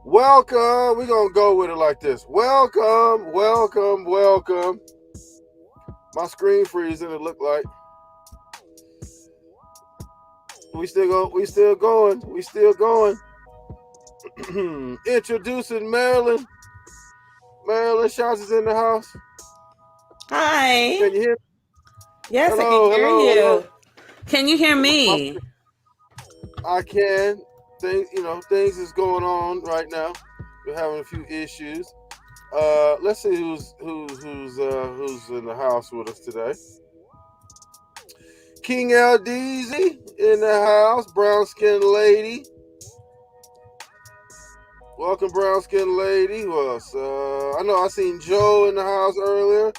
Welcome. We're going to go with it like this. Welcome, welcome, welcome. My screen freezing, it looked like. We still going. Introducing Marilyn. Marilyn Shots is in the house. Hi. Can you hear me? Yes, I can hear you. Can you hear me? I can. Things is going on right now. We're having a few issues. Let's see who's in the house with us today. King LDZ in the house. Brown skin lady. Welcome, brown skin lady. Who else? I know I seen Joe in the house earlier.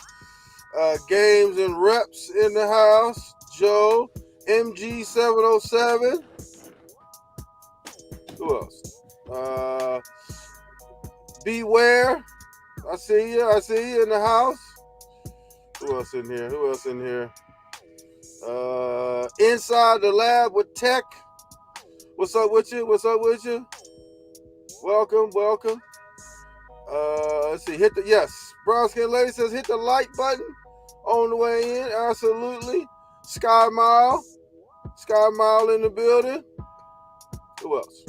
Games and Reps in the house. Joe. MG707. Who else? Beware. I see you in the house. Who else in here? Inside the lab with Tech. What's up with you? Welcome. Let's see. Brown skin lady says hit the like button on the way in. Absolutely. Sky Mile in the building. Who else?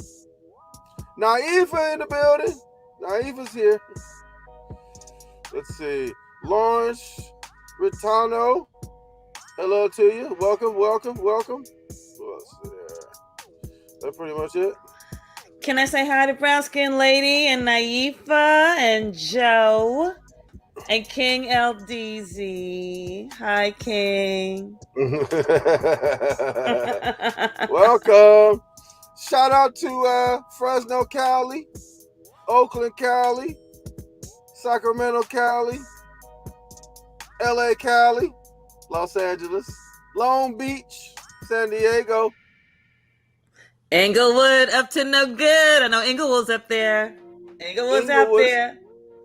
Naifa in the building. Naifa's here. Let's see. Lawrence Ritano. Hello to you. Welcome. Who else is there? That's pretty much it. Can I say hi to Brown Skin Lady and Naifa and Joe and King LDZ? Hi, King. Welcome. Shout out to Fresno, Cali, Oakland, Cali, Sacramento, Cali, LA, Cali, Los Angeles, Long Beach, San Diego. Inglewood up to no good. I know Inglewood's up there. Inglewood's out there.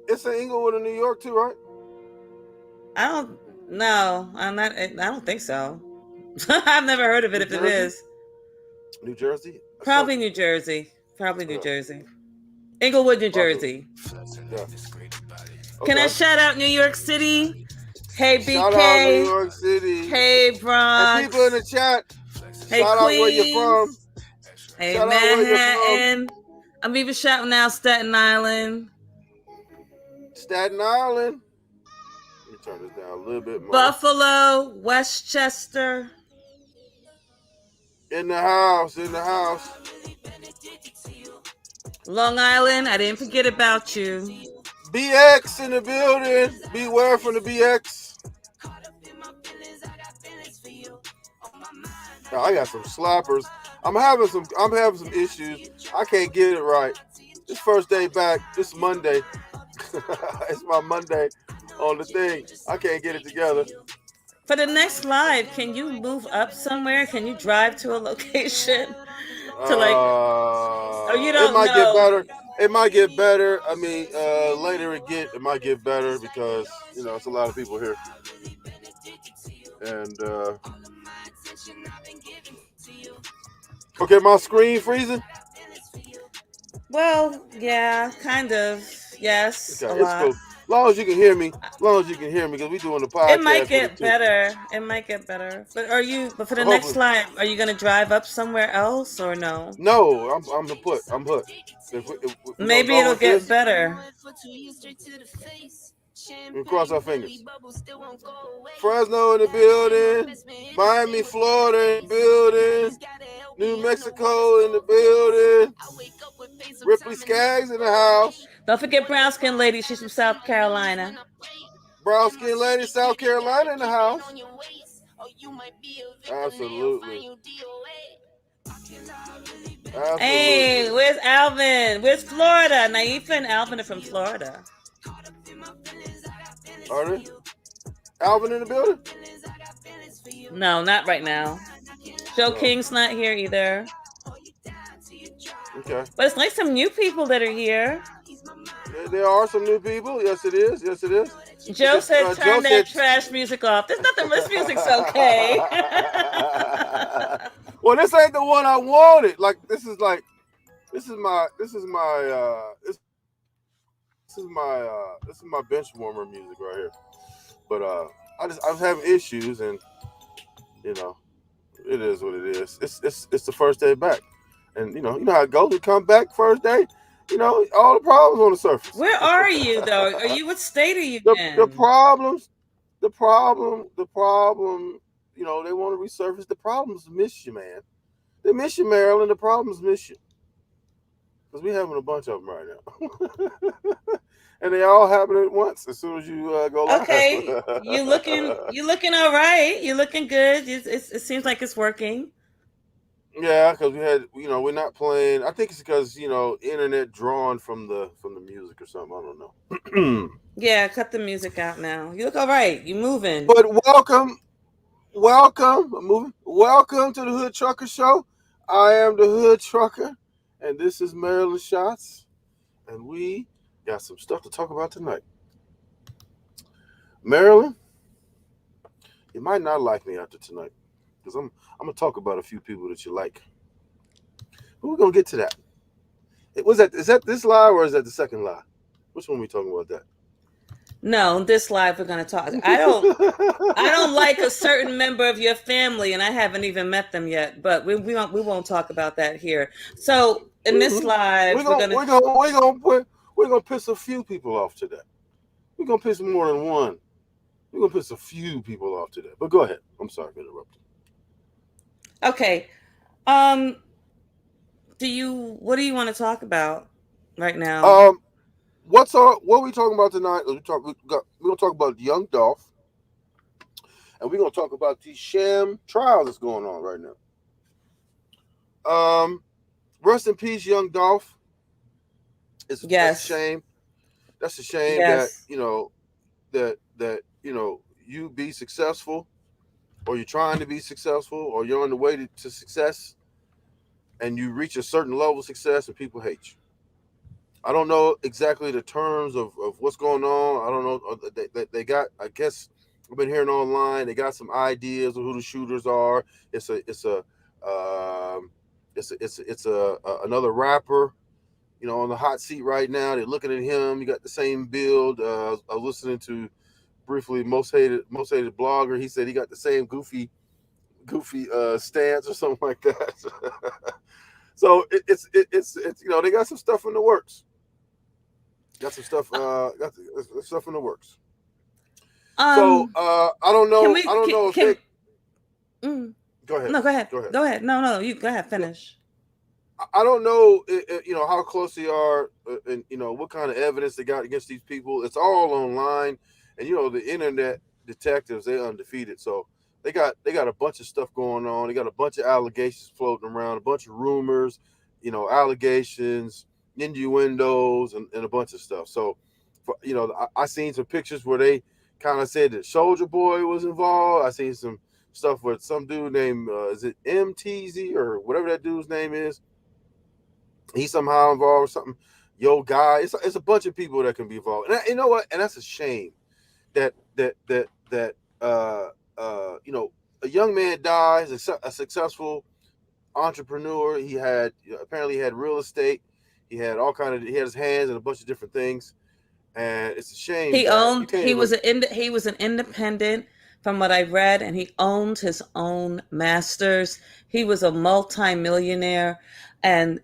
It's in Inglewood in New York too, right? I don't know. I don't think so. I've never heard of it. If it is New Jersey. Probably New Jersey. Inglewood, New Jersey. Yeah. Can I shout out New York City? Hey, BK. Shout out New York City. Hey, Bronx. And people in the chat. Hey, shout Queens. out where you're from. Hey, shout Manhattan. I'm even shouting out Staten Island. Staten Island. Let me turn this down a little bit more. Buffalo, Westchester. In the house. Long Island, I didn't forget about you. BX in the building. Beware from the BX. Now, I got some slappers. I'm having some issues. I can't get it right. This first day back. This Monday. It's my Monday on the thing. I can't get it together. For the next live, can you move up somewhere? Can you drive to a location to like? Oh, you don't know. Get better. It might get better. I mean, later it might get better because it's a lot of people here. And okay, my screen freezing. Well, yeah, kind of. Yes, okay, a lot. Cool. As long as you can hear me, because we're doing the podcast. It might get better. But for the next live, are you gonna drive up somewhere else or no? No, I'm hooked. Maybe it'll get better. We cross our fingers. Fresno in the building. Miami, Florida in the building. New Mexico in the building. Ripley Skaggs in the house. Don't forget Brown Skin Lady. She's from South Carolina. Brown Skin Lady, South Carolina in the house. Absolutely. Hey, where's Alvin? Where's Florida? Naifa and Alvin are from Florida. Are they? Alvin in the building? No, not right now. Joe King's not here either. Okay. But it's like some new people that are here. Yeah, there are some new people. Yes, it is. Joe said, turn that trash music off. There's nothing. This music's okay. Well, this ain't the one I wanted. Like, this is like this is my bench warmer music right here. But I was having issues, and you know it is what it is. It's the first day back, and you know how it goes. We come back first day, all the problems on the surface. Where are you though? Are you what state are you the in? problems, the problem. They want to resurface. The problems miss you, man. They miss you, Maryland. The problems miss you because we're having a bunch of them right now. And they all happen at once as soon as you go Okay, live. you looking all right. You looking good. It seems like it's working. Yeah, because we're not playing. I think it's because internet drawn from the music or something. I don't know. Yeah, cut the music out now. You look all right. You moving. But welcome to the Hood Trucker Show. I am the Hood Trucker, and this is Maryland Shots, and we got some stuff to talk about tonight. Maryland, you might not like me after tonight because I'm gonna talk about a few people that you like. But we're gonna get to that. Is that this lie or is that the second lie? Which one are we talking about that? No, this live we're gonna talk. I don't like a certain member of your family, and I haven't even met them yet. But we won't talk about that here. So in this live, we're we're gonna gonna. we're gonna we're gonna put we're gonna piss a few people off today. We're gonna piss more than one. We're gonna piss a few people off today. But go ahead. I'm sorry for interrupting. Okay. Um. What do you want to talk about right now? Um, what are we talking about tonight? We're gonna talk about Young Dolph, and we're gonna talk about these sham trials that's going on right now. Rest in peace, Young Dolph. That's a Yes. shame. That's a shame that Yes. you be successful, or you're trying to be successful, or you're on the way to success, and you reach a certain level of success, and people hate you. I don't know exactly the terms of what's going on. I don't know. They got. I guess I've been hearing online. They got some ideas of who the shooters are. It's a it's a another rapper. On the hot seat right now. They're looking at him. You got the same build. I was listening to briefly most hated blogger. He said he got the same goofy stance or something like that. So it's they got some stuff in the works. Got some stuff. Got stuff in the works. So Um. I don't Can know. we? I don't know if they. Mm, Go ahead. no, go ahead. Go ahead. Go ahead. No, you go ahead. No, Finish. I don't know. How close they are, and what kind of evidence they got against these people. It's all online, and the internet detectives, they're undefeated. So they got a bunch of stuff going on. They got a bunch of allegations floating around, a bunch of rumors, allegations, innuendos, and a bunch of stuff. So, I seen some pictures where they kind of said that Soldier Boy was involved. I seen some stuff with some dude named is it MTZ or whatever that dude's name is. He's somehow involved or something. Yo, guy, it's a bunch of people that can be involved. And you know what? And that's a shame that a young man dies, a successful entrepreneur. He had apparently he had real estate. He had his hands in a bunch of different things, and it's a shame that you can't even. He was an independent from what I read, and he owned his own masters. He was a multimillionaire, and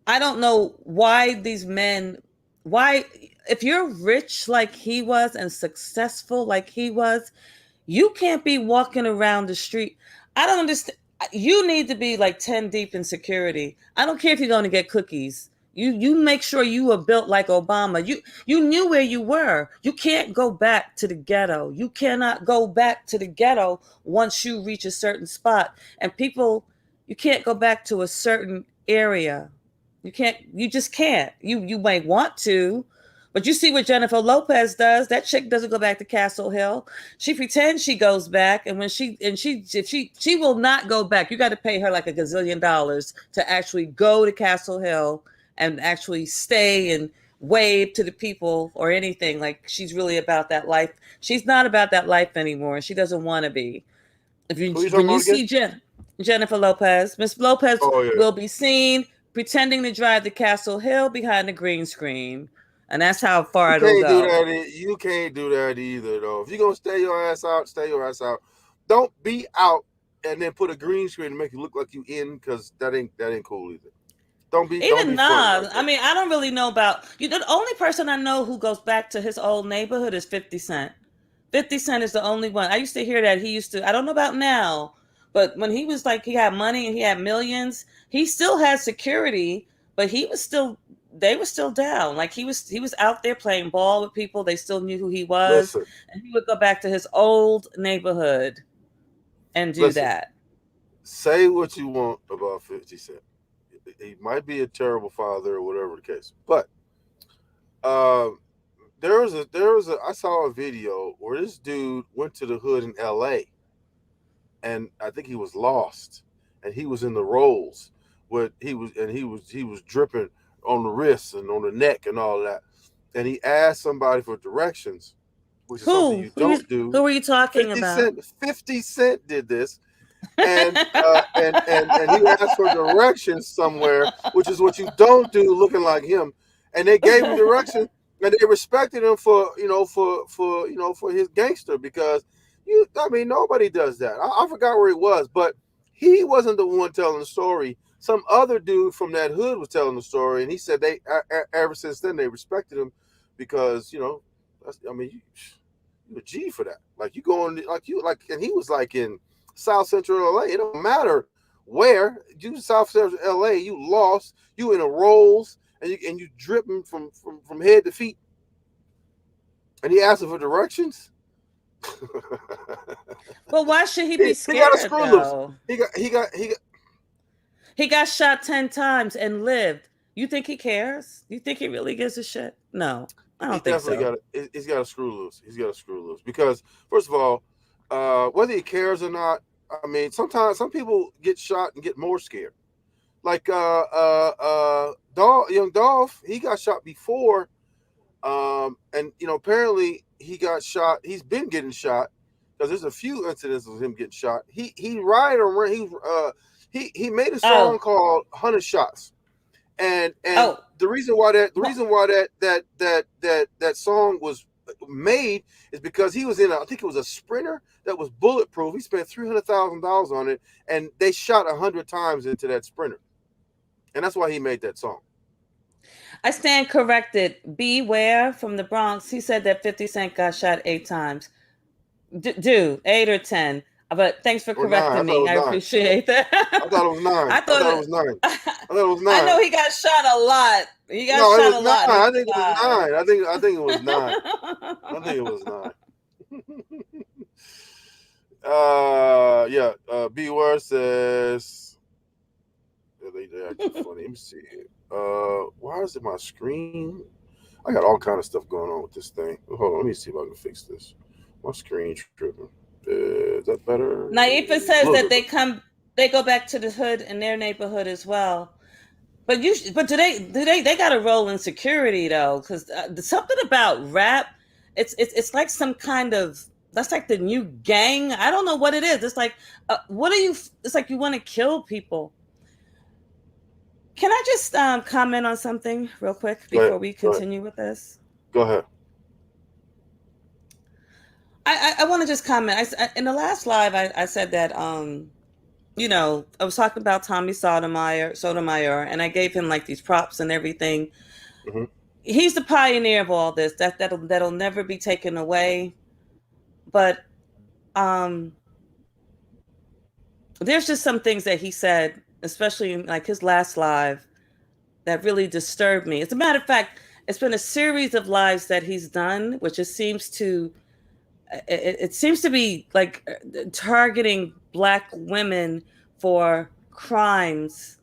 I don't know why these men, why, if you're rich like he was and successful like he was, you can't be walking around the street. I don't understand. You need to be like 10 deep in security. I don't care if you're going to get cookies. You make sure you are built like Obama. You knew where you were. You can't go back to the ghetto. You cannot go back to the ghetto once you reach a certain spot. And people, you can't go back to a certain area. You just can't. You might want to, but you see what Jennifer Lopez does. That chick doesn't go back to Castle Hill. She pretends she goes back, and when she will not go back. You got to pay her like a gazillion dollars to actually go to Castle Hill and actually stay and wave to the people or anything. Like she's really about that life. She's not about that life anymore. She doesn't want to be. If you Who are you talking when you about again? see Jennifer Lopez, Miss Lopez Oh yeah. will be seen pretending to drive to Castle Hill behind the green screen. And that's how far You it'll can't do go. that. You can't do that either, though. If you're gonna stay your ass out, stay your ass out. Don't be out and then put a green screen to make you look like you in, because that ain't cool either. Don't be Even fronting Nas, like I that. mean, I don't really know about you. The only person I know who goes back to his old neighborhood is 50 Cent. 50 Cent is the only one. I used to hear that he used to, I don't know about now, but when he was like, he had money and he had millions, he still had security, but they were still down. Like he was out there playing ball with people. They still knew who he was. Listen, And he would go back to his old neighborhood and do listen. that. Say what you want about 50 Cent. He might be a terrible father or whatever the case, but um, there was a I saw a video where this dude went to the hood in L.A. and I think he was lost, and he was in the rolls, with he was dripping on the wrists and on the neck and all that, and he asked somebody for directions, which is something Who? you Who you, don't do. who are you talking 50 about? Cent, 50 Cent did this, and he asked for directions somewhere, which is what you don't do, looking like him. And they gave him direction, and they respected him for for his gangster, because I mean, nobody does that. I forgot where he was, but he wasn't the one telling the story. Some other dude from that hood was telling the story, and he said ever since then they respected him, because I mean, you a G for that. Like, you going, and he was like in South Central LA. It don't matter where you South Central LA. You lost. You in a rolls, and you dripping from head to feet. And he asked him for directions. But why should he be he got a scared screw loose. though? He got. He got shot 10 times and lived. You think he cares? You think he really gives a shit? No, I He don't think definitely so. got it. He's got a screw loose. He's got a screw loose, because first of all, whether he cares or not, I mean, sometimes some people get shot and get more scared. Like Young Dolph, he got shot before, and apparently he got shot. He's been getting shot, because there's a few incidents of him getting shot. He ride around. He made a song Oh, called "100 Shots," and oh, the reason why that song was made is because he was in I think it was a Sprinter that was bulletproof. He spent $300,000 on it, and they shot 100 times into that Sprinter, and that's why he made that song. I stand corrected. Beware from the Bronx. He said that 50 Cent got shot 8 times. Dude, 8 or 10. But thanks for Or nine. I correcting thought it me. was I nine. appreciate that. I thought it was nine. I I thought thought it it, was nine. I thought it was I nine. know he got shot a lot. He got No, it shot was a nine. lot in I his think it was life. nine. I think it was nine. I think it was nine. Yeah. Beware says, yeah, they acting funny. Let me see. Why is it my screen? I got all kind of stuff going on with this thing. Hold on, let me see if I can fix this. My screen tripping. Is that better? Naifa A says little that bit better. they go back to the hood in their neighborhood as well. But do they got a role in security though? Because something about rap, it's like some kind of that's like the new gang. I don't know what it is. It's like what are you? It's like you want to kill people. Can I just comment on something real quick Go ahead. before we Go ahead. continue with this? Go ahead. I want to just comment. In the last live, I said that I was talking about Tommy Sotomayor, and I gave him like these props and everything. Hmm. He's the pioneer of all this. That'll never be taken away. But um, there's just some things that he said, especially in like his last live, that really disturbed me. As a matter of fact, it's been a series of lives that he's done, which just seems to it seems to be like targeting black women for crimes,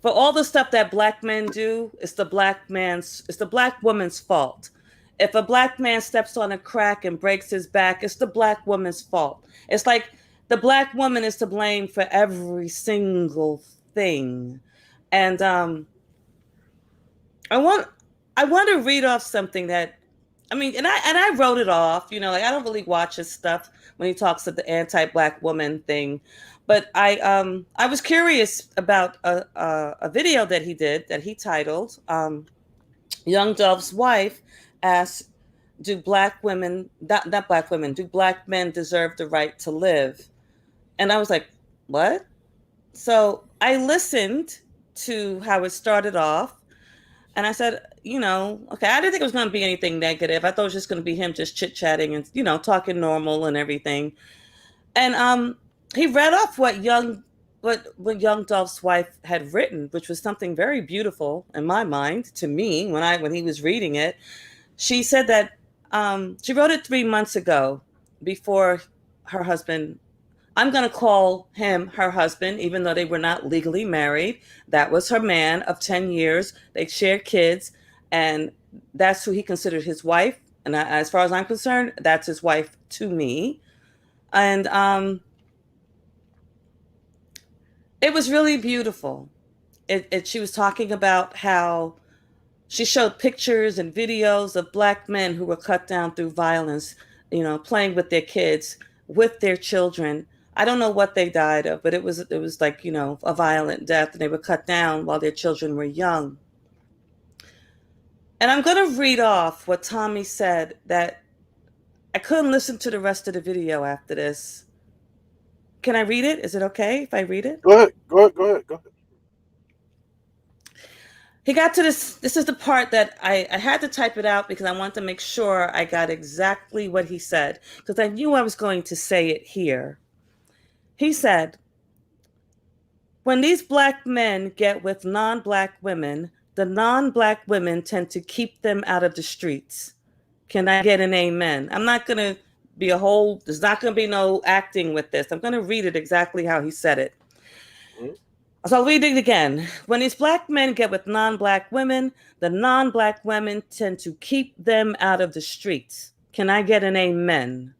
for all the stuff that black men do. It's the black woman's fault. If a black man steps on a crack and breaks his back, it's the black woman's fault. It's like the black woman is to blame for every single thing. And I want I want to read off something that I mean, and I wrote it off, like I don't really watch his stuff when he talks of the anti-black woman thing, But I was curious about a video that he did that he titled Young Dolph's wife asked, "Do black women, not black women, do black men deserve the right to live?" And I was like, "What?" So I listened to how it started off, and I said, okay, I didn't think it was going to be anything negative. I thought it was just going to be him just chit chatting and talking normal and everything. And he read off what young Dolph's wife had written, which was something very beautiful in my mind to me when he was reading it. She said that she wrote it 3 months ago before her husband. I'm going to call him her husband, even though they were not legally married. That was her man of 10 years. They shared kids, and that's who he considered his wife. And as far as I'm concerned, that's his wife to me. And it was really beautiful. She was talking about how she showed pictures and videos of black men who were cut down through violence, playing with their kids, with their children. I don't know what they died of, but it was like, a violent death, and they were cut down while their children were young. And I'm going to read off what Tommy said that I couldn't listen to the rest of the video after this. Can I read it? Is it okay if I read it? Go ahead. Go ahead. Go ahead. Go ahead. He got to this. This is the part that I had to type it out because I wanted to make sure I got exactly what he said, because I knew I was going to say it here. He said, "When these black men get with non-black women, the non-black women tend to keep them out of the streets." Can I get an amen? I'm not going to there's not going to be no acting with this. I'm going to read it exactly how he said it. Mm-hmm. So I'll read it again. "When these black men get with non-black women, the non-black women tend to keep them out of the streets." Can I get an amen?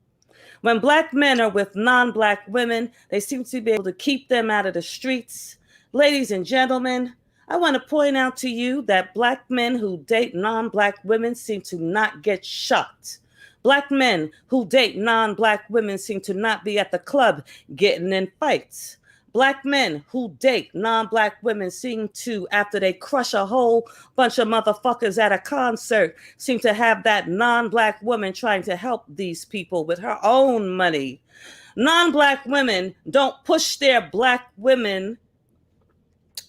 "When black men are with non-black women, they seem to be able to keep them out of the streets." Ladies and gentlemen, I want to point out to you that black men who date non-black women seem to not get shot. Black men who date non-black women seem to not be at the club getting in fights. Black men who date non-black women seem to, after they crush a whole bunch of motherfuckers at a concert, seem to have that non-black woman trying to help these people with her own money. Non-black women don't push their black women.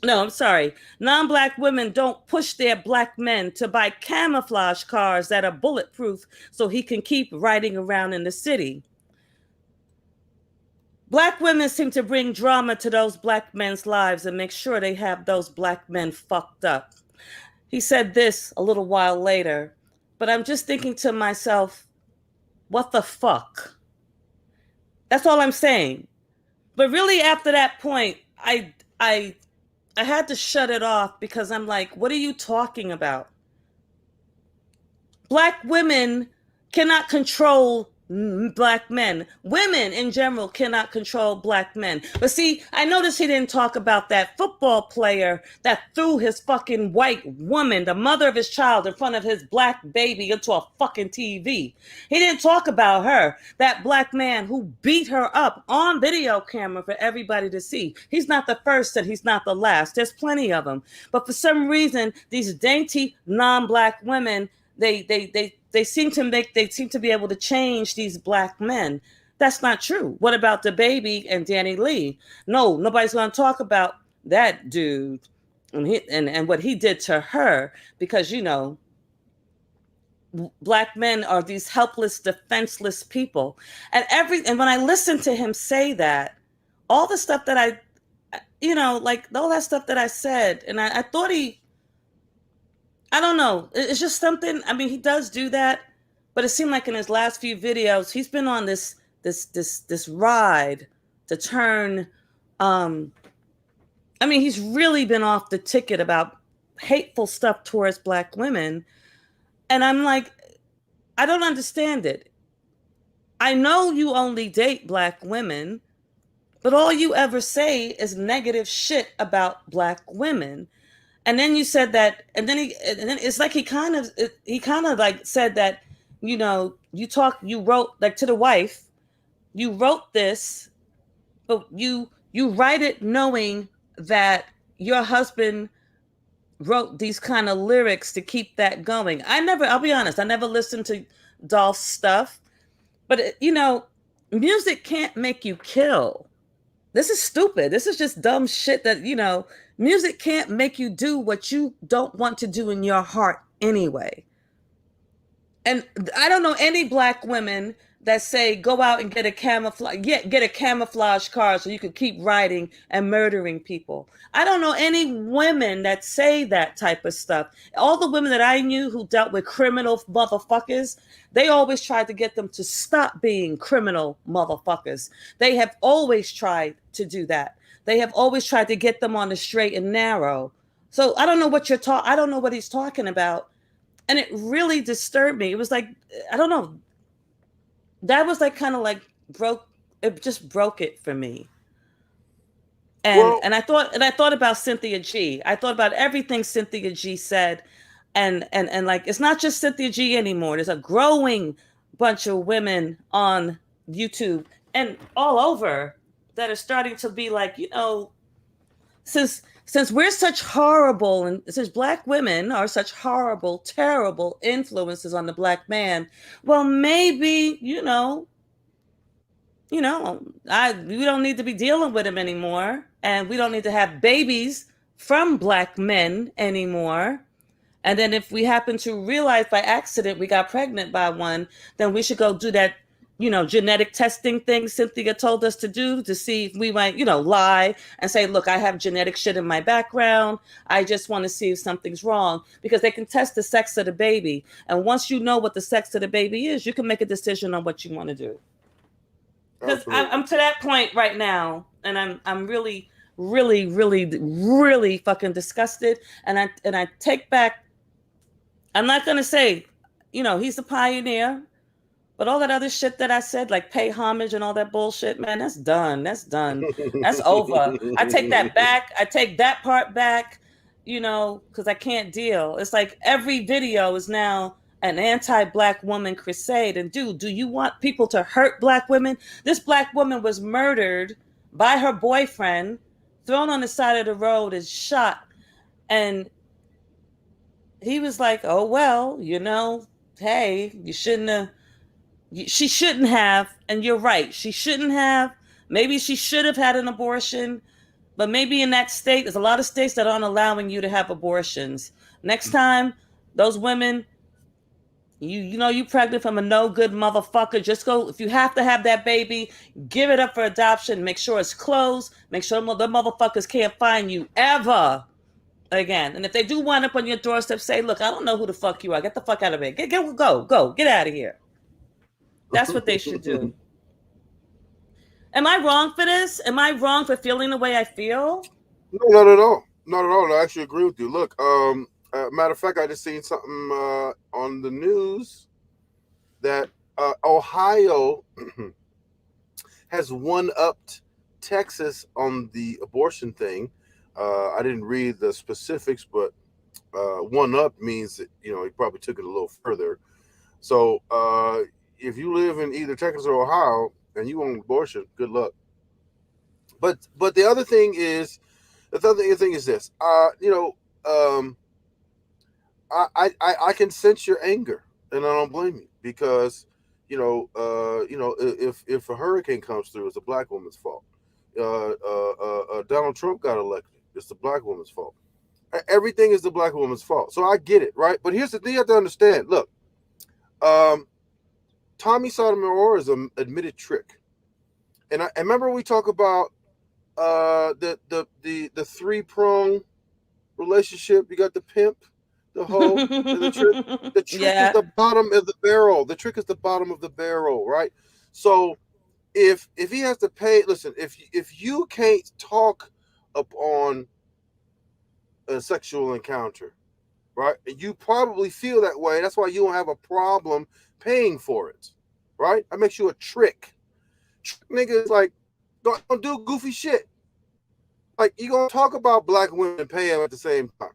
No, I'm sorry. Non-black women don't push their black men to buy camouflage cars that are bulletproof so he can keep riding around in the city. Black women seem to bring drama to those black men's lives and make sure they have those black men fucked up. He said this a little while later, but I'm just thinking to myself, what the fuck? That's all I'm saying. But really, after that point, I had to shut it off because I'm like, what are you talking about? Black women cannot control black men. Women in general cannot control black men. But see, I noticed he didn't talk about that football player that threw his fucking white woman, the mother of his child, in front of his black baby into a fucking TV. He didn't talk about her, that black man who beat her up on video camera for everybody to see. He's not the first and he's not the last. There's plenty of them. But for some reason, these dainty non-black women, they seem to be able to change these black men. That's not true. What about the baby and Danny Lee? No, nobody's going to talk about that dude and what he did to her, because black men are these helpless, defenseless people. And when I listen to him say that, all the stuff that like all that stuff that I said, and I thought I don't know. It's just something. I mean, he does do that, but it seemed like in his last few videos, he's been on this ride to turn. I mean, he's really been off the ticket about hateful stuff towards black women, and I'm like, I don't understand it. I know you only date black women, but all you ever say is negative shit about black women. And then you said that, and then it's like he kind of like said that, you wrote like to the wife, you wrote this, but you You write it knowing that your husband wrote these kind of lyrics to keep that going. I'll be honest, I never listened to Dolph's stuff, but music can't make you kill. This is stupid. This is just dumb shit that, music can't make you do what you don't want to do in your heart anyway. And I don't know any black women that say go out and get a camouflage car so you can keep riding and murdering people. I don't know any women that say that type of stuff. All the women that I knew who dealt with criminal motherfuckers, they always tried to get them to stop being criminal motherfuckers. They have always tried to do that. They have always tried to get them on the straight and narrow. So I don't know what I don't know what he's talking about. And it really disturbed me. It was like, I don't know. That was like kind of like it just broke it for me. And I thought about Cynthia G. I thought about everything Cynthia G said. And like, it's not just Cynthia G anymore. There's a growing bunch of women on YouTube and all over that are starting to be like, since we're such horrible, and since black women are such horrible, terrible influences on the black man, well, maybe, we don't need to be dealing with him anymore. And we don't need to have babies from black men anymore. And then if we happen to realize by accident we got pregnant by one, then we should go do that, genetic testing thing Cynthia told us to do to see if we might, lie and say, look, I have genetic shit in my background. I just want to see if something's wrong, because they can test the sex of the baby. And once you know what the sex of the baby is, you can make a decision on what you want to do. Because I'm to that point right now, and I'm really, really, really, really fucking disgusted. And I take back. I'm not gonna say, he's a pioneer, but all that other shit that I said, like pay homage and all that bullshit, man, that's done. That's done. That's over. I take that back. I take that part back. Because I can't deal. It's like every video is now an anti-black woman crusade. And dude, do you want people to hurt black women? This black woman was murdered by her boyfriend, thrown on the side of the road and shot. And he was like, oh, well, hey, she shouldn't have. And you're right. She shouldn't have. Maybe she should have had an abortion. But maybe in that state, there's a lot of states that aren't allowing you to have abortions. Next time, those women, you pregnant from a no good motherfucker, just go. If you have to have that baby, give it up for adoption. Make sure it's closed. Make sure the motherfuckers can't find you ever again. And if they do wind up on your doorstep, say, look, I don't know who the fuck you are. Get the fuck out of here. Go. Get out of here. That's what they should do. Am I wrong for this? Am I wrong for feeling the way I feel? No, not at all. Not at all. I actually agree with you. Look, matter of fact, I just seen something on the news that Ohio has one-upped Texas on the abortion thing. I didn't read the specifics, but one-up means that, he probably took it a little further. So if you live in either Texas or Ohio and you want an abortion, good luck. But the other thing is, this. I can sense your anger, and I don't blame you, because if a hurricane comes through, it's a black woman's fault. Donald Trump got elected, it's the black woman's fault. Everything is the black woman's fault. So I get it, right? But here's the thing you have to understand. Look, Tommy Sotomayor is an admitted trick, and I remember we talk about the 3-prong relationship. You got the pimp, the hoe, and the trick. The trick is the bottom of the barrel. The trick is the bottom of the barrel, right? So if he has to pay, listen, if you can't talk upon a sexual encounter, right, you probably feel that way. That's why you don't have a problem paying for it, right? That makes you a trick. Niggas like don't do goofy shit. Like, you gonna talk about black women and pay him at the same time?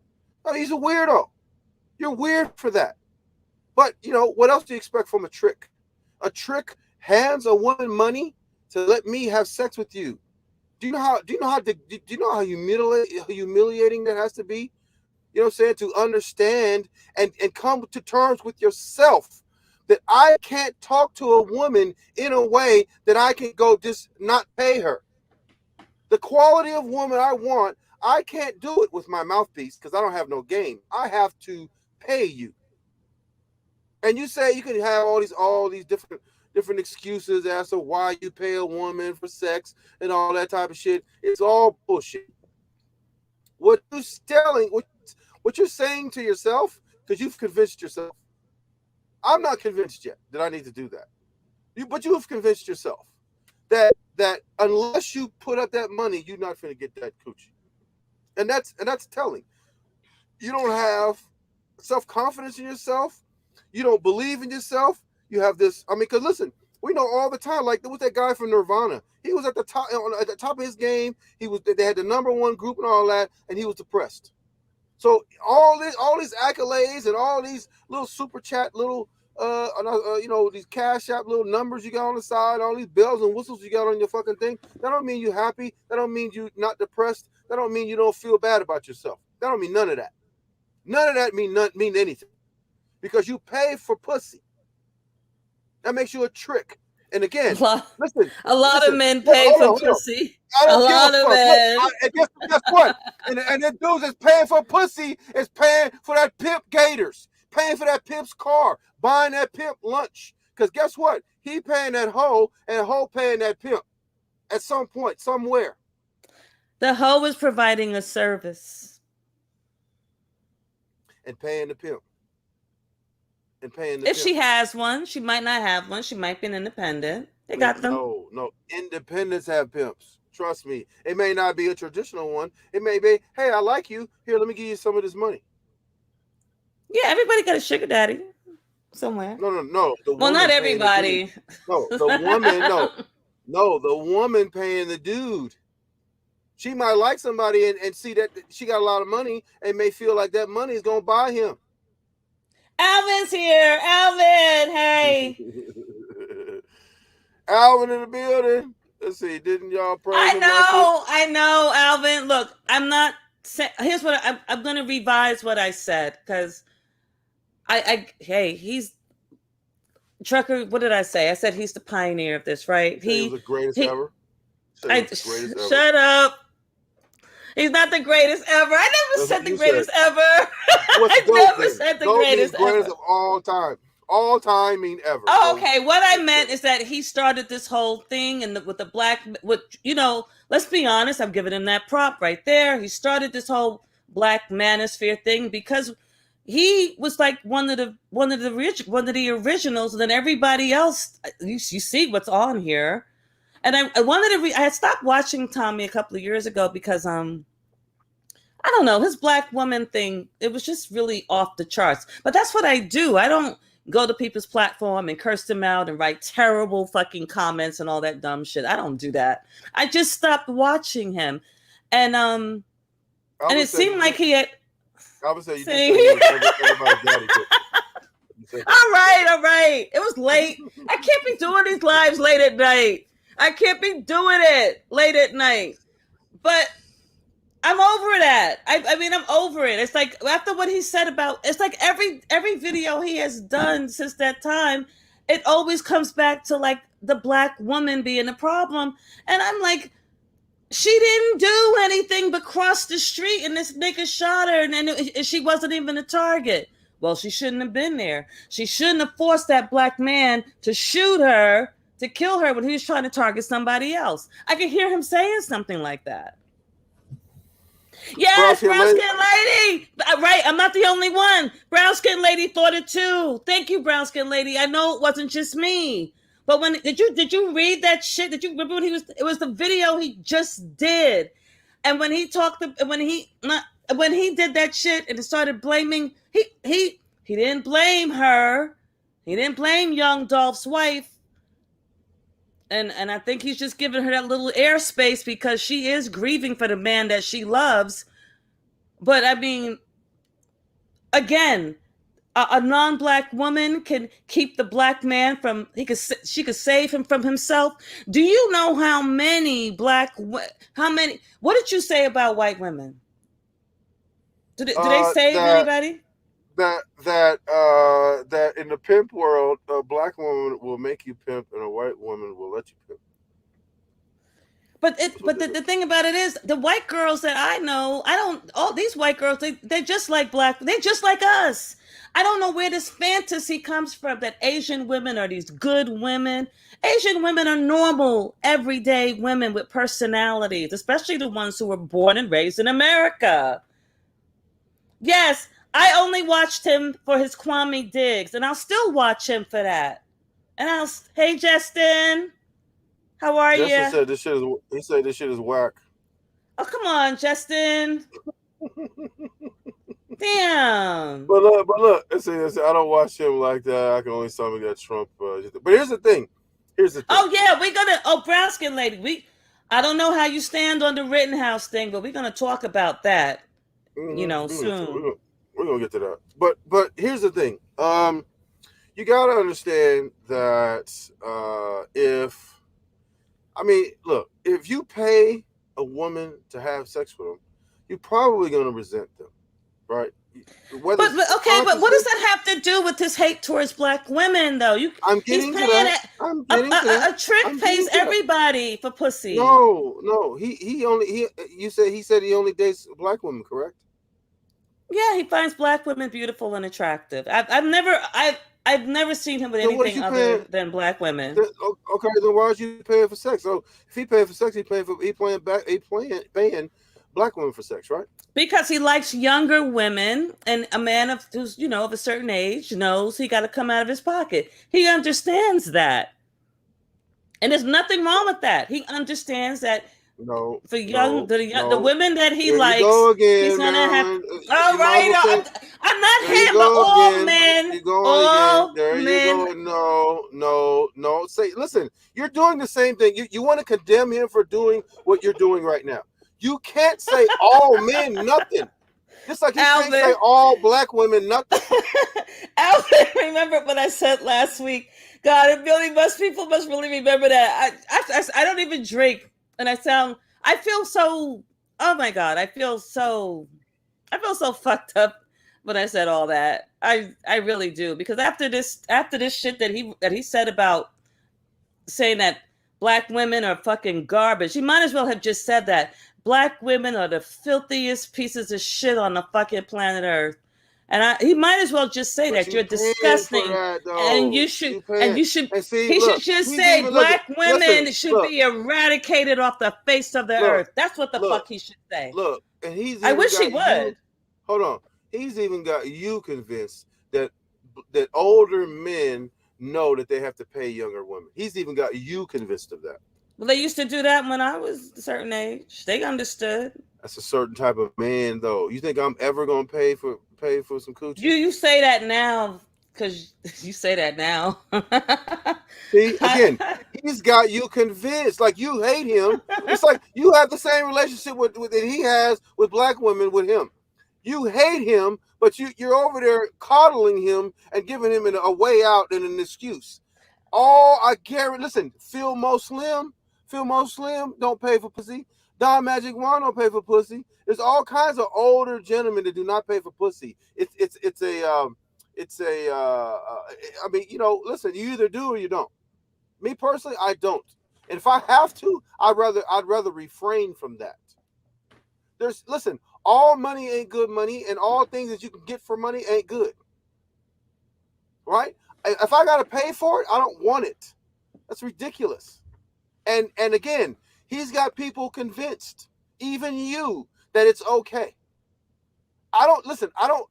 Oh, he's a weirdo. You're weird for that. But what else do you expect from a trick? A trick hands a woman money to let me have sex with you. Do you know how humiliating that has to be? You know what I'm saying? To understand and come to terms with yourself that I can't talk to a woman in a way that I can go just not pay her. The quality of woman I want, I can't do it with my mouthpiece because I don't have no game. I have to pay you. And you say you can have all these different excuses as to why you pay a woman for sex and all that type of shit. It's all bullshit. What you're telling, what you're saying to yourself, because you've convinced yourself. I'm not convinced yet that I need to do that. But you have convinced yourself that unless you put up that money, you're not going to get that coochie. And that's telling. You don't have self-confidence in yourself. You don't believe in yourself. You have this. I mean, because listen, we know all the time. Like there was that guy from Nirvana. He was at the top of his game. They had the #1 group and all that, and he was depressed. So all these accolades and all these little super chat, little these cash app little numbers you got on the side, all these bells and whistles you got on your fucking thing. That don't mean you happy. That don't mean you not depressed. That don't mean you don't feel bad about yourself. That don't mean none of that. None of that mean anything. Because you pay for pussy. That makes you a trick. And again, listen. A lot of men pay for pussy. I don't give a fuck. And guess what? And the dudes that's paying for pussy is paying for that pimp gators, paying for that pimp's car, buying that pimp lunch. Because guess what? He paying that hoe, and the hoe paying that pimp at some point, somewhere. The hoe is providing a service. And paying the pimp. If she has one, she might not have one. She might be an independent. They got them. No. Independents have pimps. Trust me. It may not be a traditional one. It may be, hey, I like you. Here, let me give you some of this money. Yeah, everybody got a sugar daddy somewhere. No. Well, not everybody. No, the woman, no, the woman paying the dude. She might like somebody and see that she got a lot of money and may feel like that money is going to buy him. Alvin's here. Alvin, hey. Alvin in the building. Let's see. Didn't y'all praise him? I know, Alvin. Look, I'm not saying. Here's what I'm going to revise what I said because he's Trucker. What did I say? I said he's the pioneer of this, right? He was the greatest ever. Shut up. He's not the greatest ever. I never said the greatest ever. I never said the greatest ever. Greatest of all time. All time mean ever. Oh, okay. What I meant is that he started this whole thing with the black, let's be honest. I'm giving him that prop right there. He started this whole black manosphere thing because he was like one of the originals, and then everybody else. You see what's on here. And I had stopped watching Tommy a couple of years ago because I don't know, his black woman thing, it was just really off the charts. But that's what I do. I don't go to people's platform and curse them out and write terrible fucking comments and all that dumb shit. I don't do that. I just stopped watching him. And it seemed like he had I would say you just everybody's daddy. All right. It was late. I can't be doing these lives late at night. I can't be doing it late at night. But I'm over that. I mean, I'm over it. It's like after what he said it's like every video he has done since that time, it always comes back to like the black woman being the problem. And I'm like, she didn't do anything but cross the street and this nigga shot her and she wasn't even a target. Well, she shouldn't have been there. She shouldn't have forced that black man to shoot her, to kill her when he was trying to target somebody else. I could hear him saying something like that. Yes, brown skin lady. Right, I'm not the only one. Brown skin lady thought it too. Thank you, brown skin lady. I know it wasn't just me. But did you read that shit? Did you remember when it was the video he just did? And when he when he did that shit and started blaming, he didn't blame her. He didn't blame Young Dolph's wife. And I think he's just giving her that little airspace because she is grieving for the man that she loves. But I mean, again, a non-black woman can keep the black man from she could save him from himself. Do you know how many what did you say about white women? Do they save That anybody? that in the pimp world, a black woman will make you pimp, and a white woman will let you pimp. That's what But they do. the thing about it is the white girls that I know, I don't all these white girls, they're just like they're just like us. I don't know where this fantasy comes from that Asian women are these good women. Asian women are normal, everyday women with personalities, especially the ones who were born and raised in America. Yes, I only watched him for his Kwame Diggs, and I'll still watch him for that. And hey Justin, how are Justin you? said this shit is. He said this shit is whack. Oh, come on, Justin. Damn. But look, I don't watch him like that. I can only stomach that Trump. But here's the thing. Here's the thing. Oh yeah, we're gonna. Oh, brown skin lady. I don't know how you stand on the Rittenhouse thing, but we're gonna talk about that. Soon. We're gonna get to that. But here's the thing. You gotta understand that look, if you pay a woman to have sex with them, you're probably gonna resent them, right? Whether it's Okay, but what consciously, does that have to do with this hate towards black women, though? I'm He's getting to paying that. it. I'm A, getting to that. a trick I'm pays getting to that. everybody for pussy. No. He said he only dates black women, correct? Yeah, he finds black women beautiful and attractive. I've never seen him with Then what is anything you other paying? than black women. Okay, then why is you paying for sex? So if he paying for sex, paying black women for sex, right? Because he likes younger women, and a man who's of a certain age knows he got to come out of his pocket. He understands that, and there's nothing wrong with that. He understands that No, for no, the no. women that he There you likes, go he's again, gonna have. Marilyn. All You might as right, well say, I'm not there you him, but go all again. men, You're going again. all There you go. men. No. Say, listen, you're doing the same thing. You want to condemn him for doing what you're doing right now. You can't say all men nothing. Just like he can't say Alvin, all black women nothing. Alvin, remember what I said last week? God, people must really remember that. I don't even drink, and I feel so. Oh my God, I feel so fucked up when I said all that. I really do, because after this shit that he said about saying that black women are fucking garbage, he might as well have just said that black women are the filthiest pieces of shit on the fucking planet Earth. And he might as well just say But that you you're paying for disgusting, that and though. You paying. you should And see, he should look, just he's say even looking. black Listen, women should look, be eradicated off the face of the look, earth. That's what the look, fuck he should say. look. And he's I even wish he got you. would. Hold on. He's even got you convinced that older men know that they have to pay younger women. He's even got you convinced of that. Well, they used to do that when I was a certain age. They understood. That's a certain type of man, though. You think I'm ever gonna pay for some coochie? You say that now because you say that now. See, again, he's got you convinced. Like you hate him. It's like you have the same relationship with that he has with black women with him. You hate him, but you're over there coddling him and giving him a way out and an excuse. All I guarantee. Listen, Phil Mo Slim don't pay for pussy. Don Magic Juan don't pay for pussy. There's all kinds of older gentlemen that do not pay for pussy. It's a. I mean, listen, you either do or you don't. Me personally, I don't. And if I have to, I'd rather refrain from that. Listen, all money ain't good money, and all things that you can get for money ain't good. Right? If I gotta pay for it, I don't want it. That's ridiculous. And again, he's got people convinced, even you, that it's okay. I don't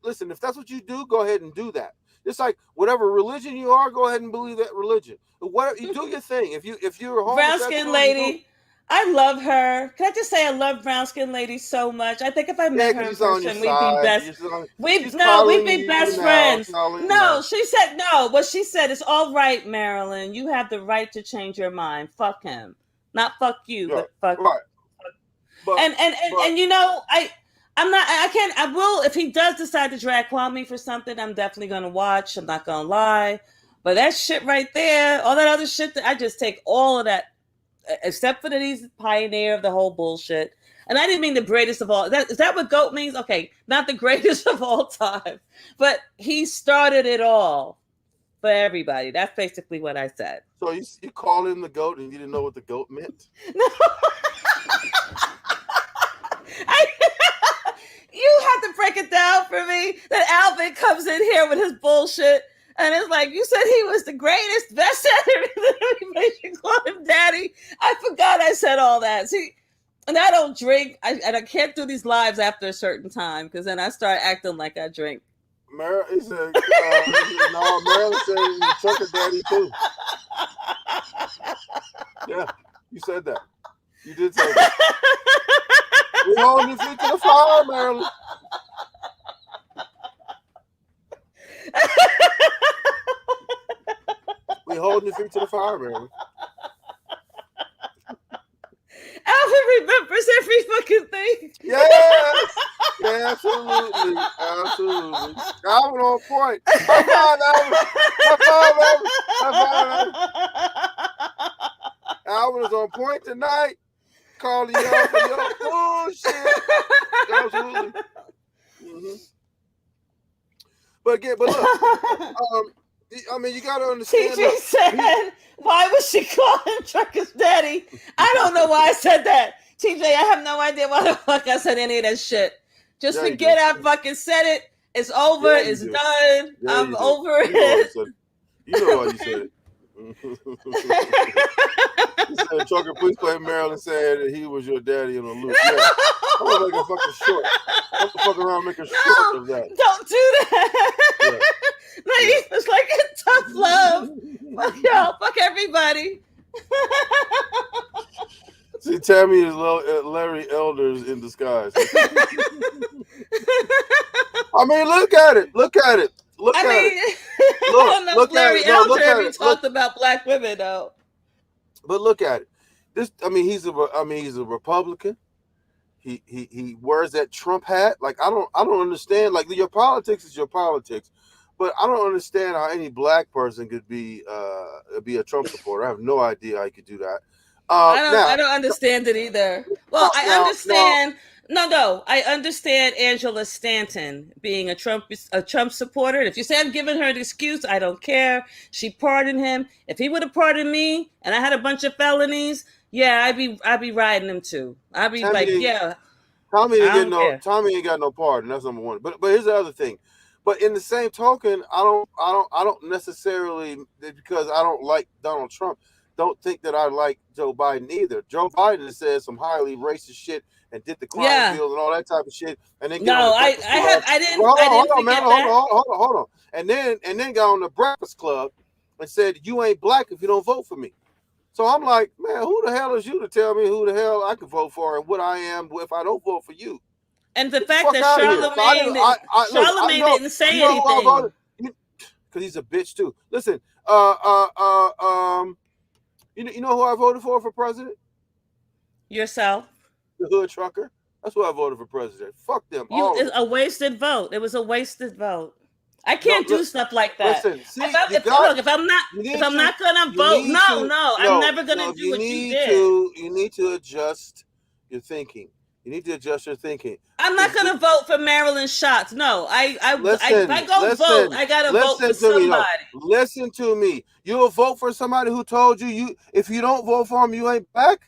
listen. If that's what you do, go ahead and do that. It's like whatever religion you are, go ahead and believe that religion. Whatever you do your thing. If you're Brown skin homosexual, you do. lady. I love her. Can I just say I love brown skin lady so much? I think if I Yeah, met her because in she's on your person, we'd be side. best. She's coddling We'd be you best now. friends. No, she said no. What she said is all right, Marilyn. You have the right to change your mind. Fuck him. Not fuck you, Yeah, but fuck. right. But And but I'm not. I can't. I will if he does decide to drag Kwame for something. I'm definitely gonna watch. I'm not gonna lie. But that shit right there, all that other shit, that I just take all of that, except for that he's the pioneer of the whole bullshit. And I didn't mean the greatest of all. Is that what GOAT means? Okay, not the greatest of all time, but he started it all for everybody. That's basically what I said. So you call him the GOAT and you didn't know what the GOAT meant? No. You have to break it down for me that Alvin comes in here with his bullshit. And it's like, you said he was the greatest, best enemy. Everybody should call him daddy. I forgot I said all that. See, and I don't drink. And I can't do these lives after a certain time because then I start acting like I drink. He said, no, Marilyn said he's a trucker daddy too. Yeah, you said that. You did say that. We holding your feet to the fire, Marilyn. We holding your feet to the fire, Marilyn. Alvin remembers every fucking thing. Yes. Yeah, absolutely. Absolutely. Alvin on point. High five, Alvin. High five, Alvin. Alvin is on point tonight. Calling you out for your bullshit. Absolutely. Mm-hmm. But look, I mean, you got to understand. TJ said, why was she calling Trucker's daddy? I don't know why I said that. TJ, I have no idea why the fuck I said any of that shit. Just forget I fucking said it. It's over. It's done. I'm over it. You know why you said it. He said, Trucker, please play Marilyn said that he was your daddy in a loop. Yeah. I'm going to make a fucking short. I'm fucking around making short of that. Don't do that. Yeah. No, it's like a tough love. Fuck y'all. Fuck everybody. See, Tammy is Larry Elders in disguise. I mean, look at it. Look at it. Look at it. I don't know if Larry Elder ever talked about black women though. But look at it. This, I mean, he's a Republican. He wears that Trump hat. Like I don't understand. Like your politics is your politics, but I don't understand how any black person could be a Trump supporter. I have no idea how you could do that. I don't understand it either. Well, I understand. No, I understand Angela Stanton being a Trump supporter. If you say I'm giving her an excuse, I don't care. She pardoned him. If he would have pardoned me and I had a bunch of felonies, yeah, I'd be riding him too. I'd be yeah. Tommy ain't got no pardon. That's number one. But here's the other thing. But in the same token, I don't necessarily, because I don't like Donald Trump, don't think that I like Joe Biden either. Joe Biden said some highly racist shit and did the crime deal and all that type of shit. And then I didn't. Hold on. And then got on the Breakfast Club and said, "You ain't black if you don't vote for me." So I'm like, man, who the hell is you to tell me who the hell I can vote for and what I am if I don't vote for you? And the fact that Charlemagne didn't say anything because he's a bitch too. Listen, you know who I voted for president? Yourself. The Hood Trucker. That's who I voted for president. Fuck them. It's a wasted vote. It was a wasted vote. I can't do stuff like that. Listen, see, if I'm not gonna vote, I'm never gonna do what you did. You need to adjust your thinking. You need to adjust your thinking. I'm not gonna vote for Marilyn Schatz. No, if I go vote, I gotta vote for somebody. Listen to me. You'll vote for somebody who told you if you don't vote for him, you ain't black.